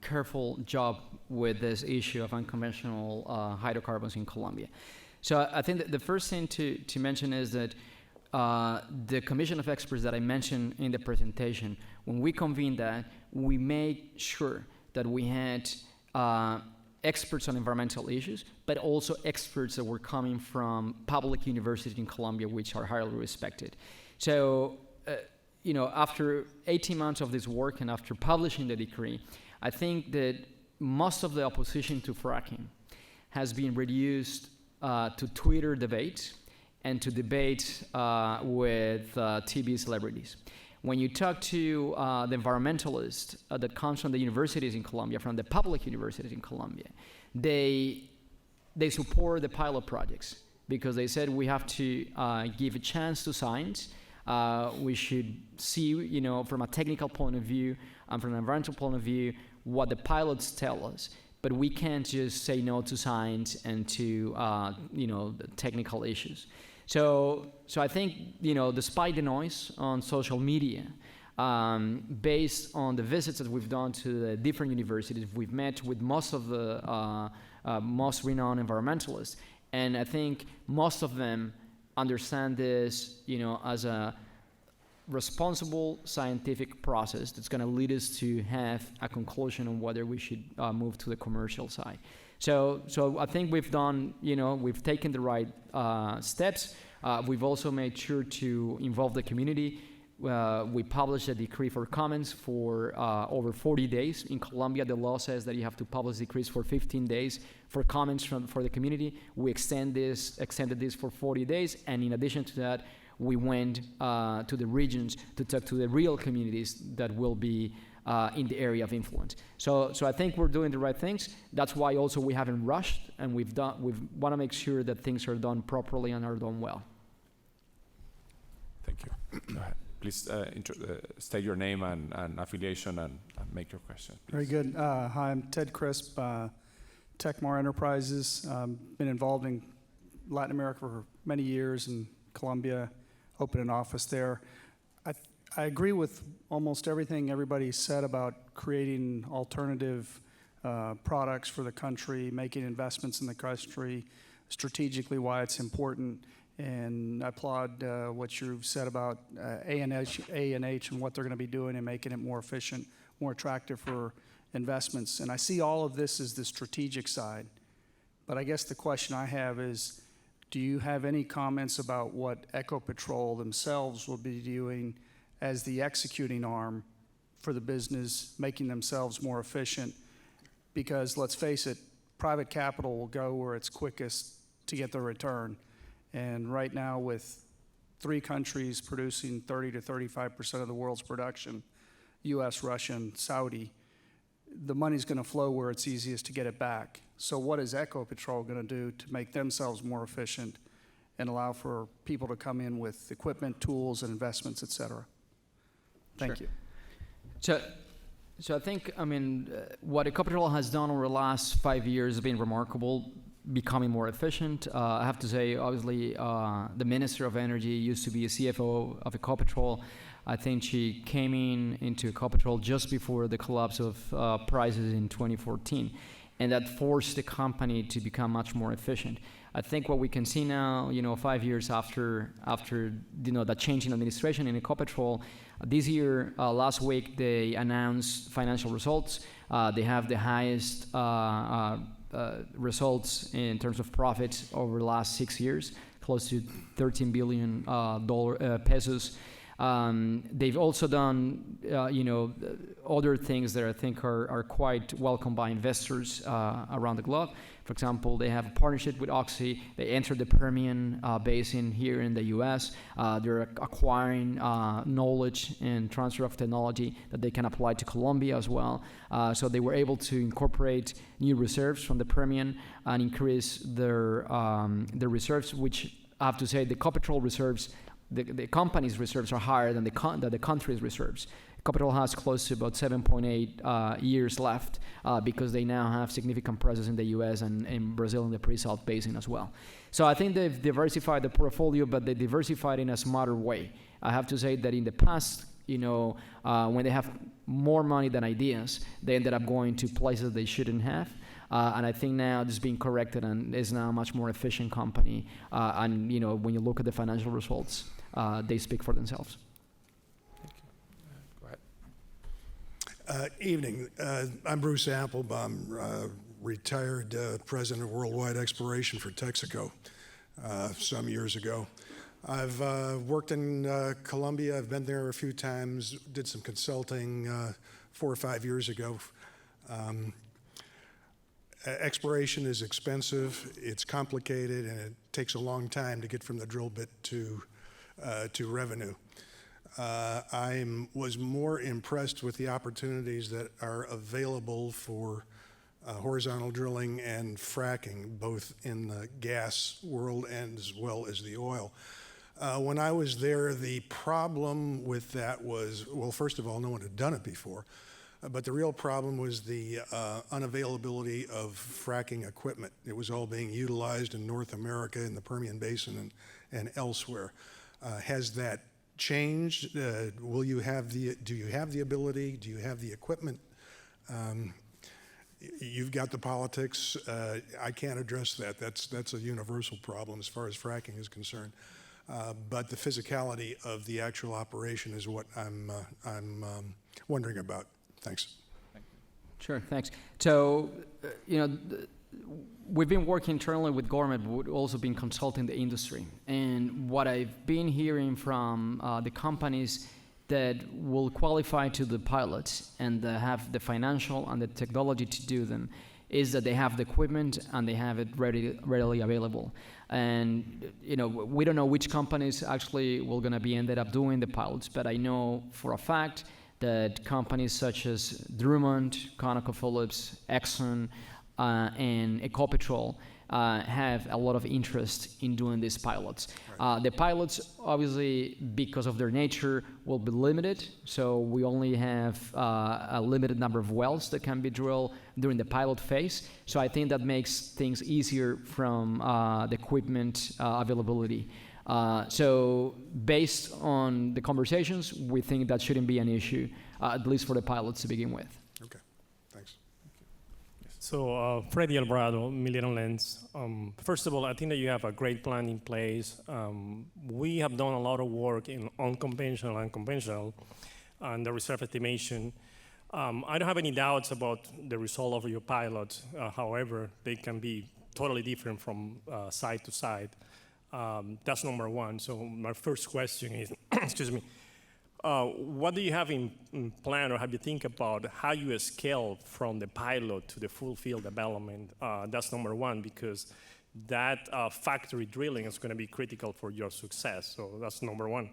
careful job with this issue of unconventional hydrocarbons in Colombia. So I think that the first thing to mention is that the commission of experts that I mentioned in the presentation, when we convened that, we made sure that we had experts on environmental issues, but also experts that were coming from public universities in Colombia, which are highly respected. So, after 18 months of this work and after publishing the decree, I think that most of the opposition to fracking has been reduced to Twitter debates and to debate with TV celebrities. When you talk to the environmentalists that comes from the universities in Colombia, from the public universities in Colombia, they they support the pilot projects because they said we have to give a chance to science. We should see, from a technical point of view and from an environmental point of view, what the pilots tell us. But we can't just say no to science and to, the technical issues. So I think, despite the noise on social media, based on the visits that we've done to the different universities, we've met with most of the most renowned environmentalists, and I think most of them understand this, as a responsible scientific process that's going to lead us to have a conclusion on whether we should move to the commercial side. So I think we've done, we've taken the right steps. We've also made sure to involve the community. We published a decree for comments for over 40 days. In Colombia, the law says that you have to publish decrees for 15 days for comments for the community. We extended this for 40 days, and in addition to that, we went to the regions to talk to the real communities that will be in the area of influence. So I think we're doing the right things. That's why also we haven't rushed, and we want to make sure that things are done properly and are done well. Thank you. Go ahead. Please state your name and affiliation and make your question. Please. Very good. Hi, I'm Ted Crisp, Techmar Enterprises. Been involved in Latin America for many years, in Colombia, opened an office there. I agree with almost everything everybody said about creating alternative products for the country, making investments in the country, strategically why it's important. And I applaud what you've said about A&H and what they're going to be doing and making it more efficient, more attractive for investments. And I see all of this as the strategic side. But I guess the question I have is, do you have any comments about what Ecopetrol themselves will be doing as the executing arm for the business, making themselves more efficient? Because let's face it, private capital will go where it's quickest to get the return. And right now, with 3 countries producing 30 to 35% of the world's production, US, Russia, and Saudi, the money's going to flow where it's easiest to get it back. So what is Ecopetrol going to do to make themselves more efficient and allow for people to come in with equipment, tools, and investments, et cetera? Thank you. So I think, what Ecopetrol has done over the last 5 years has been remarkable, becoming more efficient. I have to say, obviously, the Minister of Energy used to be a CFO of Ecopetrol. I think she came into Ecopetrol just before the collapse of prices in 2014, and that forced the company to become much more efficient. I think what we can see now, 5 years after that change in administration in Ecopetrol, this year, last week, they announced financial results. They have the highest results in terms of profits over the last 6 years, close to 13 billion pesos. They've also done, other things that I think are quite welcome by investors around the globe. For example, they have a partnership with Oxy. They entered the Permian Basin here in the U.S. They're acquiring knowledge and transfer of technology that they can apply to Colombia as well. So they were able to incorporate new reserves from the Permian and increase their reserves, which I have to say the Ecopetrol reserves, the company's reserves are higher than the country's reserves. Ecopetrol has close to about 7.8 years left because they now have significant presence in the U.S. and in Brazil in the pre-salt basin as well. So I think they've diversified the portfolio, but they diversified in a smarter way. I have to say that in the past, when they have more money than ideas, they ended up going to places they shouldn't have. And I think now this is being corrected and is now a much more efficient company. And when you look at the financial results, they speak for themselves. Evening. I'm Bruce Applebaum, retired president of Worldwide Exploration for Texaco some years ago. I've worked in Colombia. I've been there a few times, did some consulting 4 or 5 years ago. Exploration is expensive, it's complicated, and it takes a long time to get from the drill bit to revenue. I was more impressed with the opportunities that are available for horizontal drilling and fracking, both in the gas world and as well as the oil. When I was there, the problem with that was, well, first of all, no one had done it before. But the real problem was the unavailability of fracking equipment. It was all being utilized in North America, in the Permian Basin, and elsewhere. Has that changed? Do you have the ability? Do you have the equipment? You've got the politics. I can't address that. That's a universal problem as far as fracking is concerned. But the physicality of the actual operation is what I'm wondering about. Thanks. Sure, thanks. So, we've been working internally with government, but we've also been consulting the industry. And what I've been hearing from the companies that will qualify to the pilots and have the financial and the technology to do them is that they have the equipment and they have it readily available. And we don't know which companies actually will going to be ended up doing the pilots, but I know for a fact that companies such as Drummond, ConocoPhillips, Exxon, and Ecopetrol have a lot of interest in doing these pilots. Right. The pilots, obviously, because of their nature, will be limited. So we only have a limited number of wells that can be drilled during the pilot phase. So I think that makes things easier from the equipment availability. So based on the conversations, we think that shouldn't be an issue, at least for the pilots to begin with. Okay, thanks. So Freddy Alvarado, Million Lens. First of all, I think that you have a great plan in place. We have done a lot of work in unconventional and conventional and the reserve estimation. I don't have any doubts about the result of your pilots. However, they can be totally different from side to side. That's number one. So my first question is, excuse me, what do you have in plan, or have you think about how you scale from the pilot to the full field development? That's number one, because that factory drilling is going to be critical for your success. So that's number one.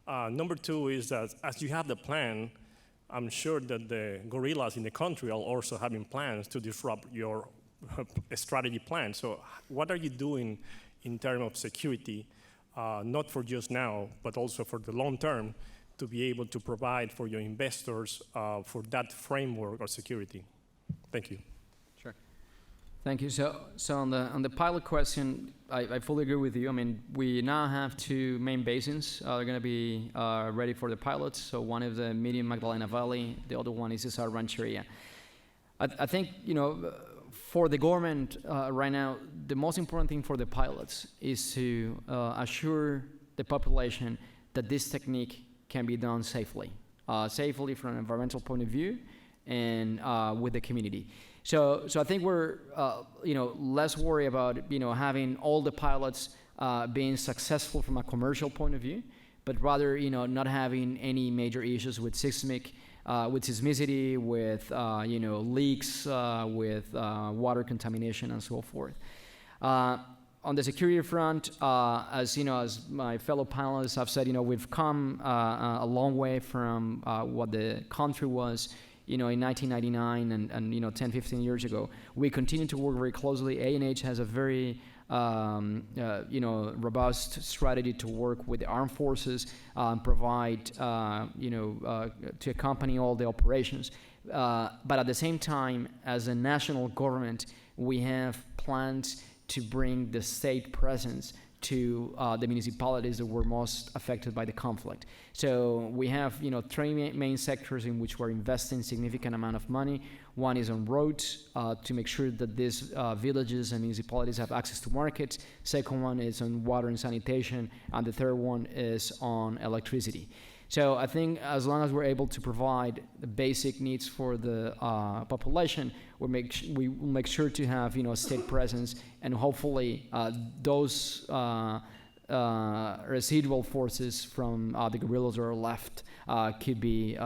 Number two is that as you have the plan, I'm sure that the gorillas in the country are also having plans to disrupt your strategy plan. So what are you doing in terms of security, not for just now, but also for the long term, to be able to provide for your investors for that framework of security? Thank you. Sure. Thank you. So on the pilot question, I fully agree with you. I mean, we now have two main basins that are going to be ready for the pilots. So one is the Medium Magdalena Valley, the other one is the Cesar Rancheria. I think, for the government right now, the most important thing for the pilots is to assure the population that this technique can be done safely from an environmental point of view and with the community. So I think we're less worried about having all the pilots being successful from a commercial point of view, but rather not having any major issues with seismicity, with leaks, with water contamination, and so forth. On the security front, as my fellow panelists have said, we've come a long way from what the country was, in 1999 and 10, 15 years ago. We continue to work very closely. A&H has a very robust strategy to work with the armed forces, provide, to accompany all the operations. But at the same time, as a national government, we have plans to bring the state presence to the municipalities that were most affected by the conflict. So we have, three main sectors in which we're investing significant amount of money. One is on roads to make sure that these villages and municipalities have access to markets. Second one is on water and sanitation, and the third one is on electricity. So I think as long as we're able to provide the basic needs for the population, we will make sure to have state presence, and hopefully those residual forces from the guerrillas that are left could be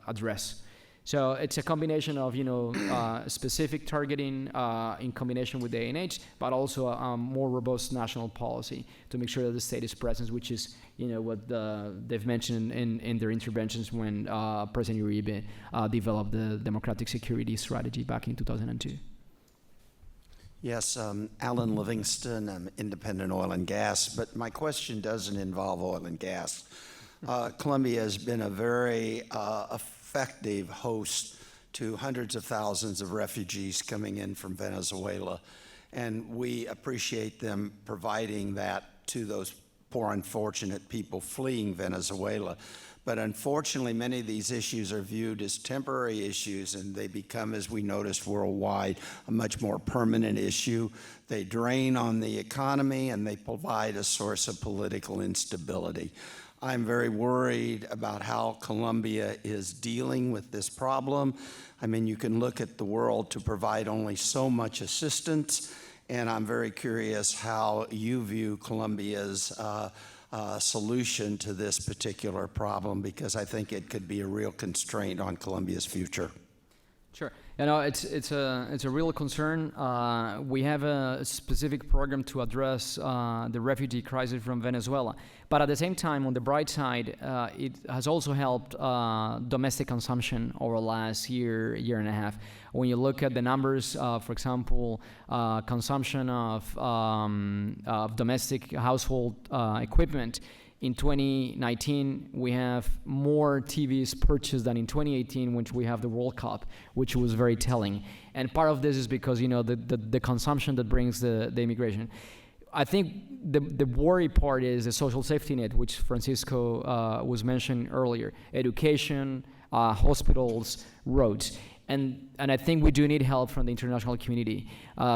addressed. So it's a combination of, specific targeting in combination with the ANH, but also a more robust national policy to make sure that the state is present, which is, what they've mentioned in their interventions when President Uribe developed the democratic security strategy back in 2002. Yes, Alan Livingston, I'm independent oil and gas, but my question doesn't involve oil and gas. Colombia has been a very effective host to hundreds of thousands of refugees coming in from Venezuela, and we appreciate them providing that to those poor, unfortunate people fleeing Venezuela. But unfortunately, many of these issues are viewed as temporary issues, and they become, as we noticed worldwide, a much more permanent issue. They drain on the economy, and they provide a source of political instability. I'm very worried about how Colombia is dealing with this problem. I mean, you can look at the world to provide only so much assistance, and I'm very curious how you view Colombia's solution to this particular problem, because I think it could be a real constraint on Colombia's future. Sure. It's a real concern. We have a specific program to address the refugee crisis from Venezuela. But at the same time, on the bright side, it has also helped domestic consumption over the last year and a half. When you look at the numbers, for example, consumption of domestic household equipment, in 2019, we have more TVs purchased than in 2018, which we have the World Cup, which was very telling. And part of this is because, the consumption that brings the immigration. I think the worry part is the social safety net, which Francisco was mentioning earlier. Education, hospitals, roads. And I think we do need help from the international community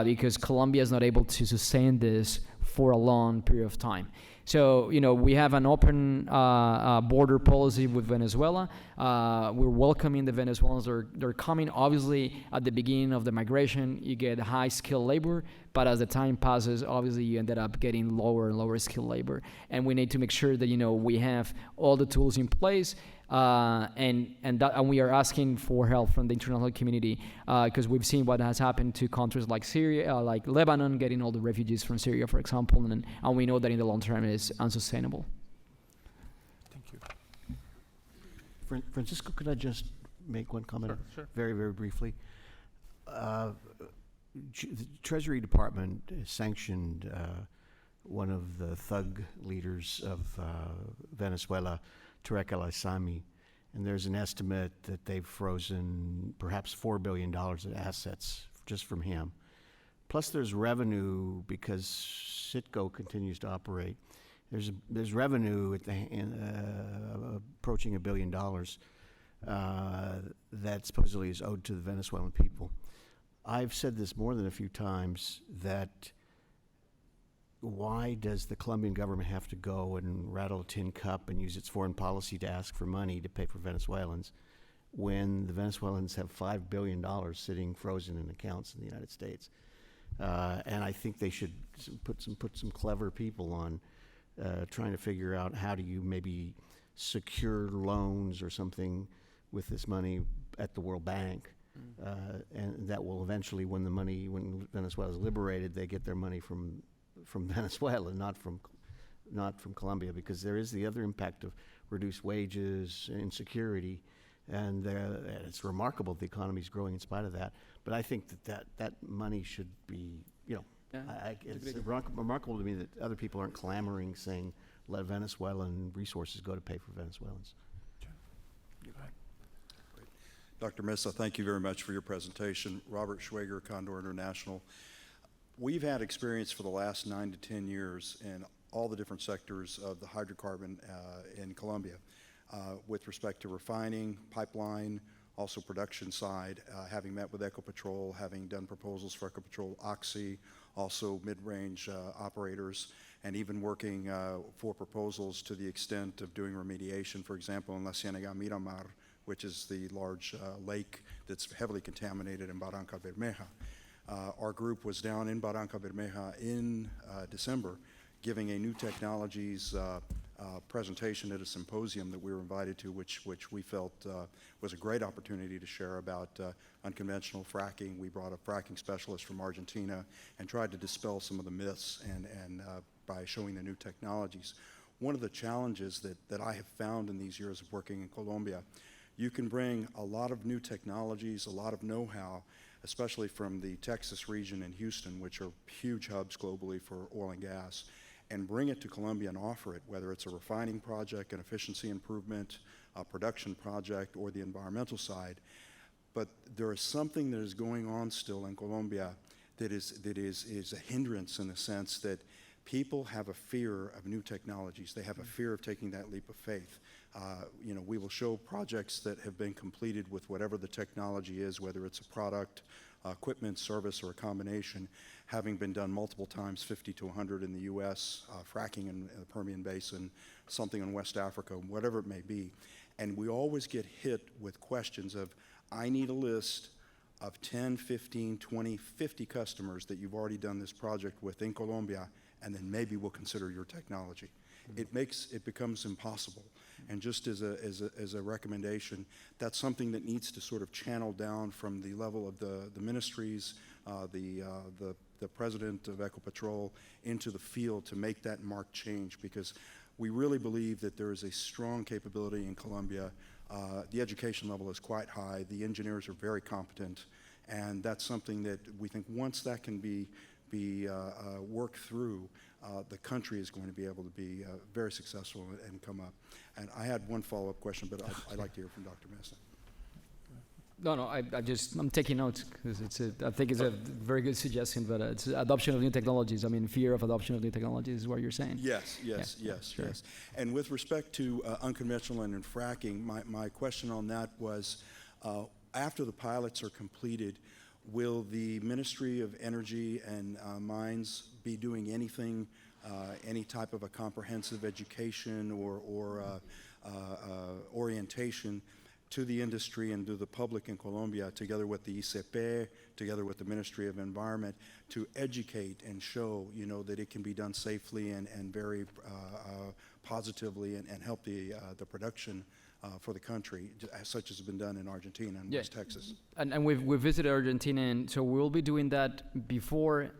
because Colombia is not able to sustain this for a long period of time. So, we have an open border policy with Venezuela. We're welcoming the Venezuelans. They're coming. Obviously, at the beginning of the migration, you get high-skilled labor, but as the time passes, obviously, you ended up getting lower and lower skilled labor. And we need to make sure that, we have all the tools in place. And we are asking for help from the international community because we've seen what has happened to countries like Syria, like Lebanon, getting all the refugees from Syria, for example, and we know that in the long term it is unsustainable. Thank you. Francisco, could I just make one comment? Sure. Very, very briefly. The Treasury Department sanctioned one of the thug leaders of Venezuela, Tarek El-Aissami, and there's an estimate that they've frozen perhaps $4 billion of assets just from him. Plus there's revenue because Citgo continues to operate. There's revenue at approaching $1 billion that supposedly is owed to the Venezuelan people. I've said this more than a few times that why does the Colombian government have to go and rattle a tin cup and use its foreign policy to ask for money to pay for Venezuelans when the Venezuelans have $5 billion sitting frozen in accounts in the United States? And I think they should put some clever people on trying to figure out how do you maybe secure loans or something with this money at the World Bank. And that will eventually, when Venezuela is liberated, they get their money from Venezuela, not from Colombia, because there is the other impact of reduced wages, insecurity, and it's remarkable the economy is growing in spite of that. But I think that money should be, it's remarkable to me that other people aren't clamoring, saying, let Venezuelan resources go to pay for Venezuelans. Dr. Missa, thank you very much for your presentation. Robert Schwager, Condor International. We've had experience for the last 9 to 10 years in all the different sectors of the hydrocarbon in Colombia with respect to refining, pipeline, also production side, having met with Ecopetrol, having done proposals for Ecopetrol, Oxy, also mid-range operators, and even working for proposals to the extent of doing remediation, for example, in La Ciénaga Miramar, which is the large lake that's heavily contaminated in Barranca Bermeja. Our group was down in Barranca Bermeja in December, giving a new technologies presentation at a symposium that we were invited to, which we felt was a great opportunity to share about unconventional fracking. We brought a fracking specialist from Argentina and tried to dispel some of the myths and by showing the new technologies. One of the challenges that I have found in these years of working in Colombia, you can bring a lot of new technologies, a lot of know-how, especially from the Texas region and Houston, which are huge hubs globally for oil and gas, and bring it to Colombia and offer it, whether it's a refining project, an efficiency improvement, a production project, or the environmental side. But there is something that is going on still in Colombia that is a hindrance in the sense that people have a fear of new technologies. They have a fear of taking that leap of faith. We will show projects that have been completed with whatever the technology is, whether it's a product, equipment, service, or a combination, having been done multiple times, 50 to 100 in the U.S., fracking in the Permian Basin, something in West Africa, whatever it may be. And we always get hit with questions of, I need a list of 10, 15, 20, 50 customers that you've already done this project with in Colombia, and then maybe we'll consider your technology. It becomes impossible. And just as a recommendation, that's something that needs to sort of channel down from the level of the ministries, the president of Ecopetrol into the field to make that marked change, because we really believe that there is a strong capability in Colombia. The education level is quite high. The engineers are very competent, and that's something that we think once that can be worked through, the country is going to be able to be very successful and come up. And I had one follow-up question, but I'd like to hear from Dr. Mesa. No, I'm taking notes because I think it's a very good suggestion, but it's adoption of new technologies. I mean, fear of adoption of new technologies is what you're saying. Yes. Sure. Yes. And with respect to unconventional and in fracking, my question on that was, after the pilots are completed, will the Ministry of Energy and Mines be doing anything, any type of a comprehensive education or orientation to the industry and to the public in Colombia, together with the ICP, together with the Ministry of Environment, to educate and show, that it can be done safely and very positively and help the production for the country, such as has been done in Argentina and West Texas. And we've visited Argentina, and so we'll be doing that before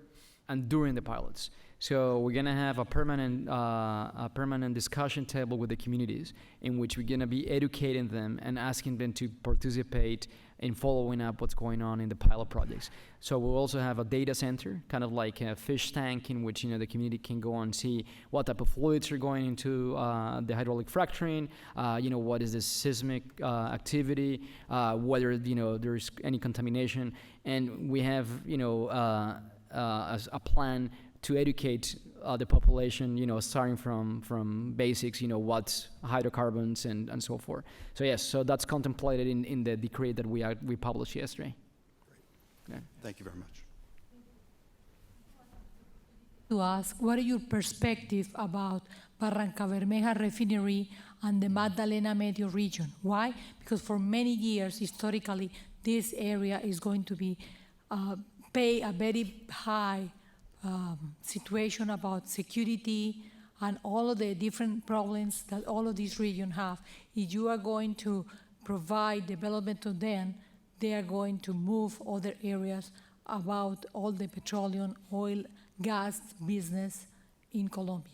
and during the pilots. So we're gonna have a permanent discussion table with the communities in which we're gonna be educating them and asking them to participate in following up what's going on in the pilot projects. So we'll also have a data center, kind of like a fish tank, in which the community can go and see what type of fluids are going into the hydraulic fracturing. What is the seismic activity, whether there's any contamination, and we have a plan to educate the population, starting from basics, what's hydrocarbons and so forth. So yes, so that's contemplated in the decree that we published yesterday. Great. Yeah. Thank you very much. To ask, what are your perspective about Barranca Bermeja refinery and the Magdalena Medio region? Why? Because for many years, historically, this area is going to be pay a very high situation about security and all of the different problems that all of these regions have. If you are going to provide development to them, they are going to move other areas about all the petroleum, oil, gas business in Colombia.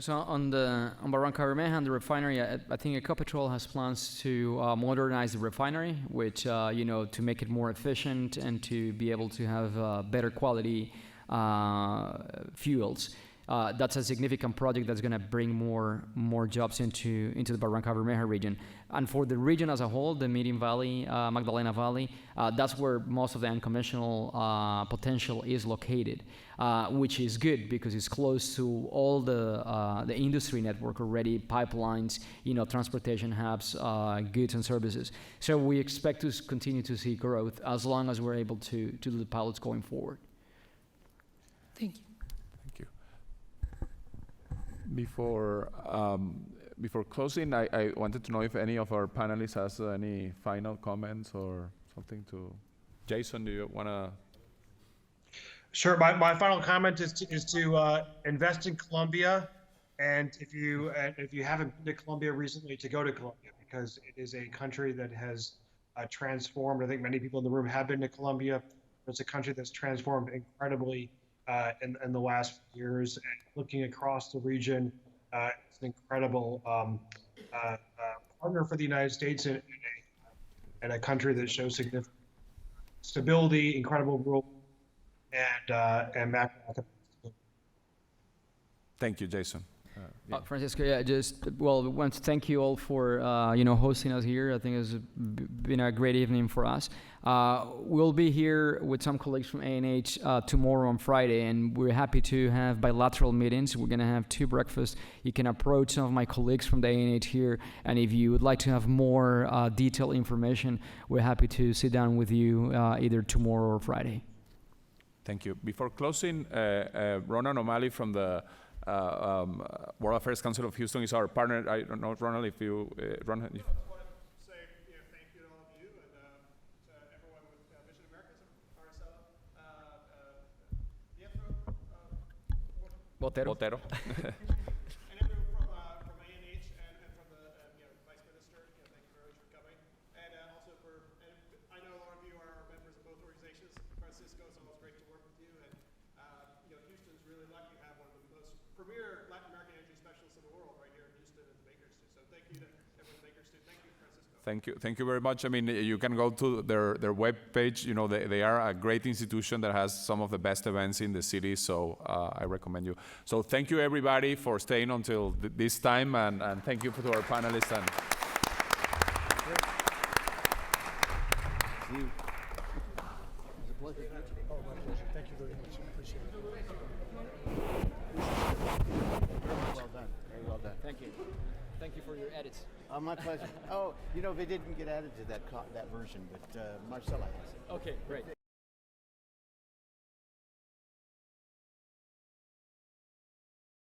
So on Barranca Bermeja and the refinery, I think Ecopetrol has plans to modernize the refinery, which to make it more efficient and to be able to have better quality fuels. That's a significant project that's going to bring more jobs into the Barranca Bermeja region. And for the region as a whole, the Median Valley, Magdalena Valley, that's where most of the unconventional potential is located, which is good because it's close to all the industry network already, pipelines, transportation hubs, goods and services. So we expect to continue to see growth as long as we're able to do the pilots going forward. Thank you. Thank you. Before closing, I wanted to know if any of our panelists has any final comments or something to. Jason, do you want to? Sure. My final comment is to invest in Colombia, And if you haven't been to Colombia recently, to go to Colombia, because it is a country that has transformed. I think many people in the room have been to Colombia. It's a country that's transformed incredibly in the last few years. And looking across the region, it's an incredible partner for the United States in a country that shows significant stability, incredible rule, and macroeconomic. Thank you, Jason. Francisco, yeah, we want to thank you all for hosting us here. I think it's been a great evening for us. We'll be here with some colleagues from ANH tomorrow on Friday, and we're happy to have bilateral meetings. We're going to have 2 breakfasts. You can approach some of my colleagues from the ANH here, and if you would like to have more detailed information, we're happy to sit down with you either tomorrow or Friday. Thank you. Before closing, Ronan O'Malley from the World Affairs Council of Houston is our partner. I don't know, Ronald, if you, Ron, if Botero. Botero. And everyone from ANH and from the Vice Minister, thank you very much for coming. And also I know a lot of you are members of both organizations. Francisco, it's always great to work with you. And Houston's really lucky to have one of the most premier Latin American energy specialists in the world right here in Houston at the Bakersfield. So thank you to everyone at Bakersfield. Thank you, Francisco. Thank you very much. I mean, you can go to their web page. They are a great institution that has some of the best events in the city. So I recommend you. So thank you everybody for staying until this time, and thank you to our panelists. And See you. It's a pleasure. Oh, my pleasure. Thank you very much. I appreciate it. Well done. Very well done. Thank you. Thank you for your edits. My pleasure. Oh, they didn't get added to that version, but Marcella has it. Okay, great.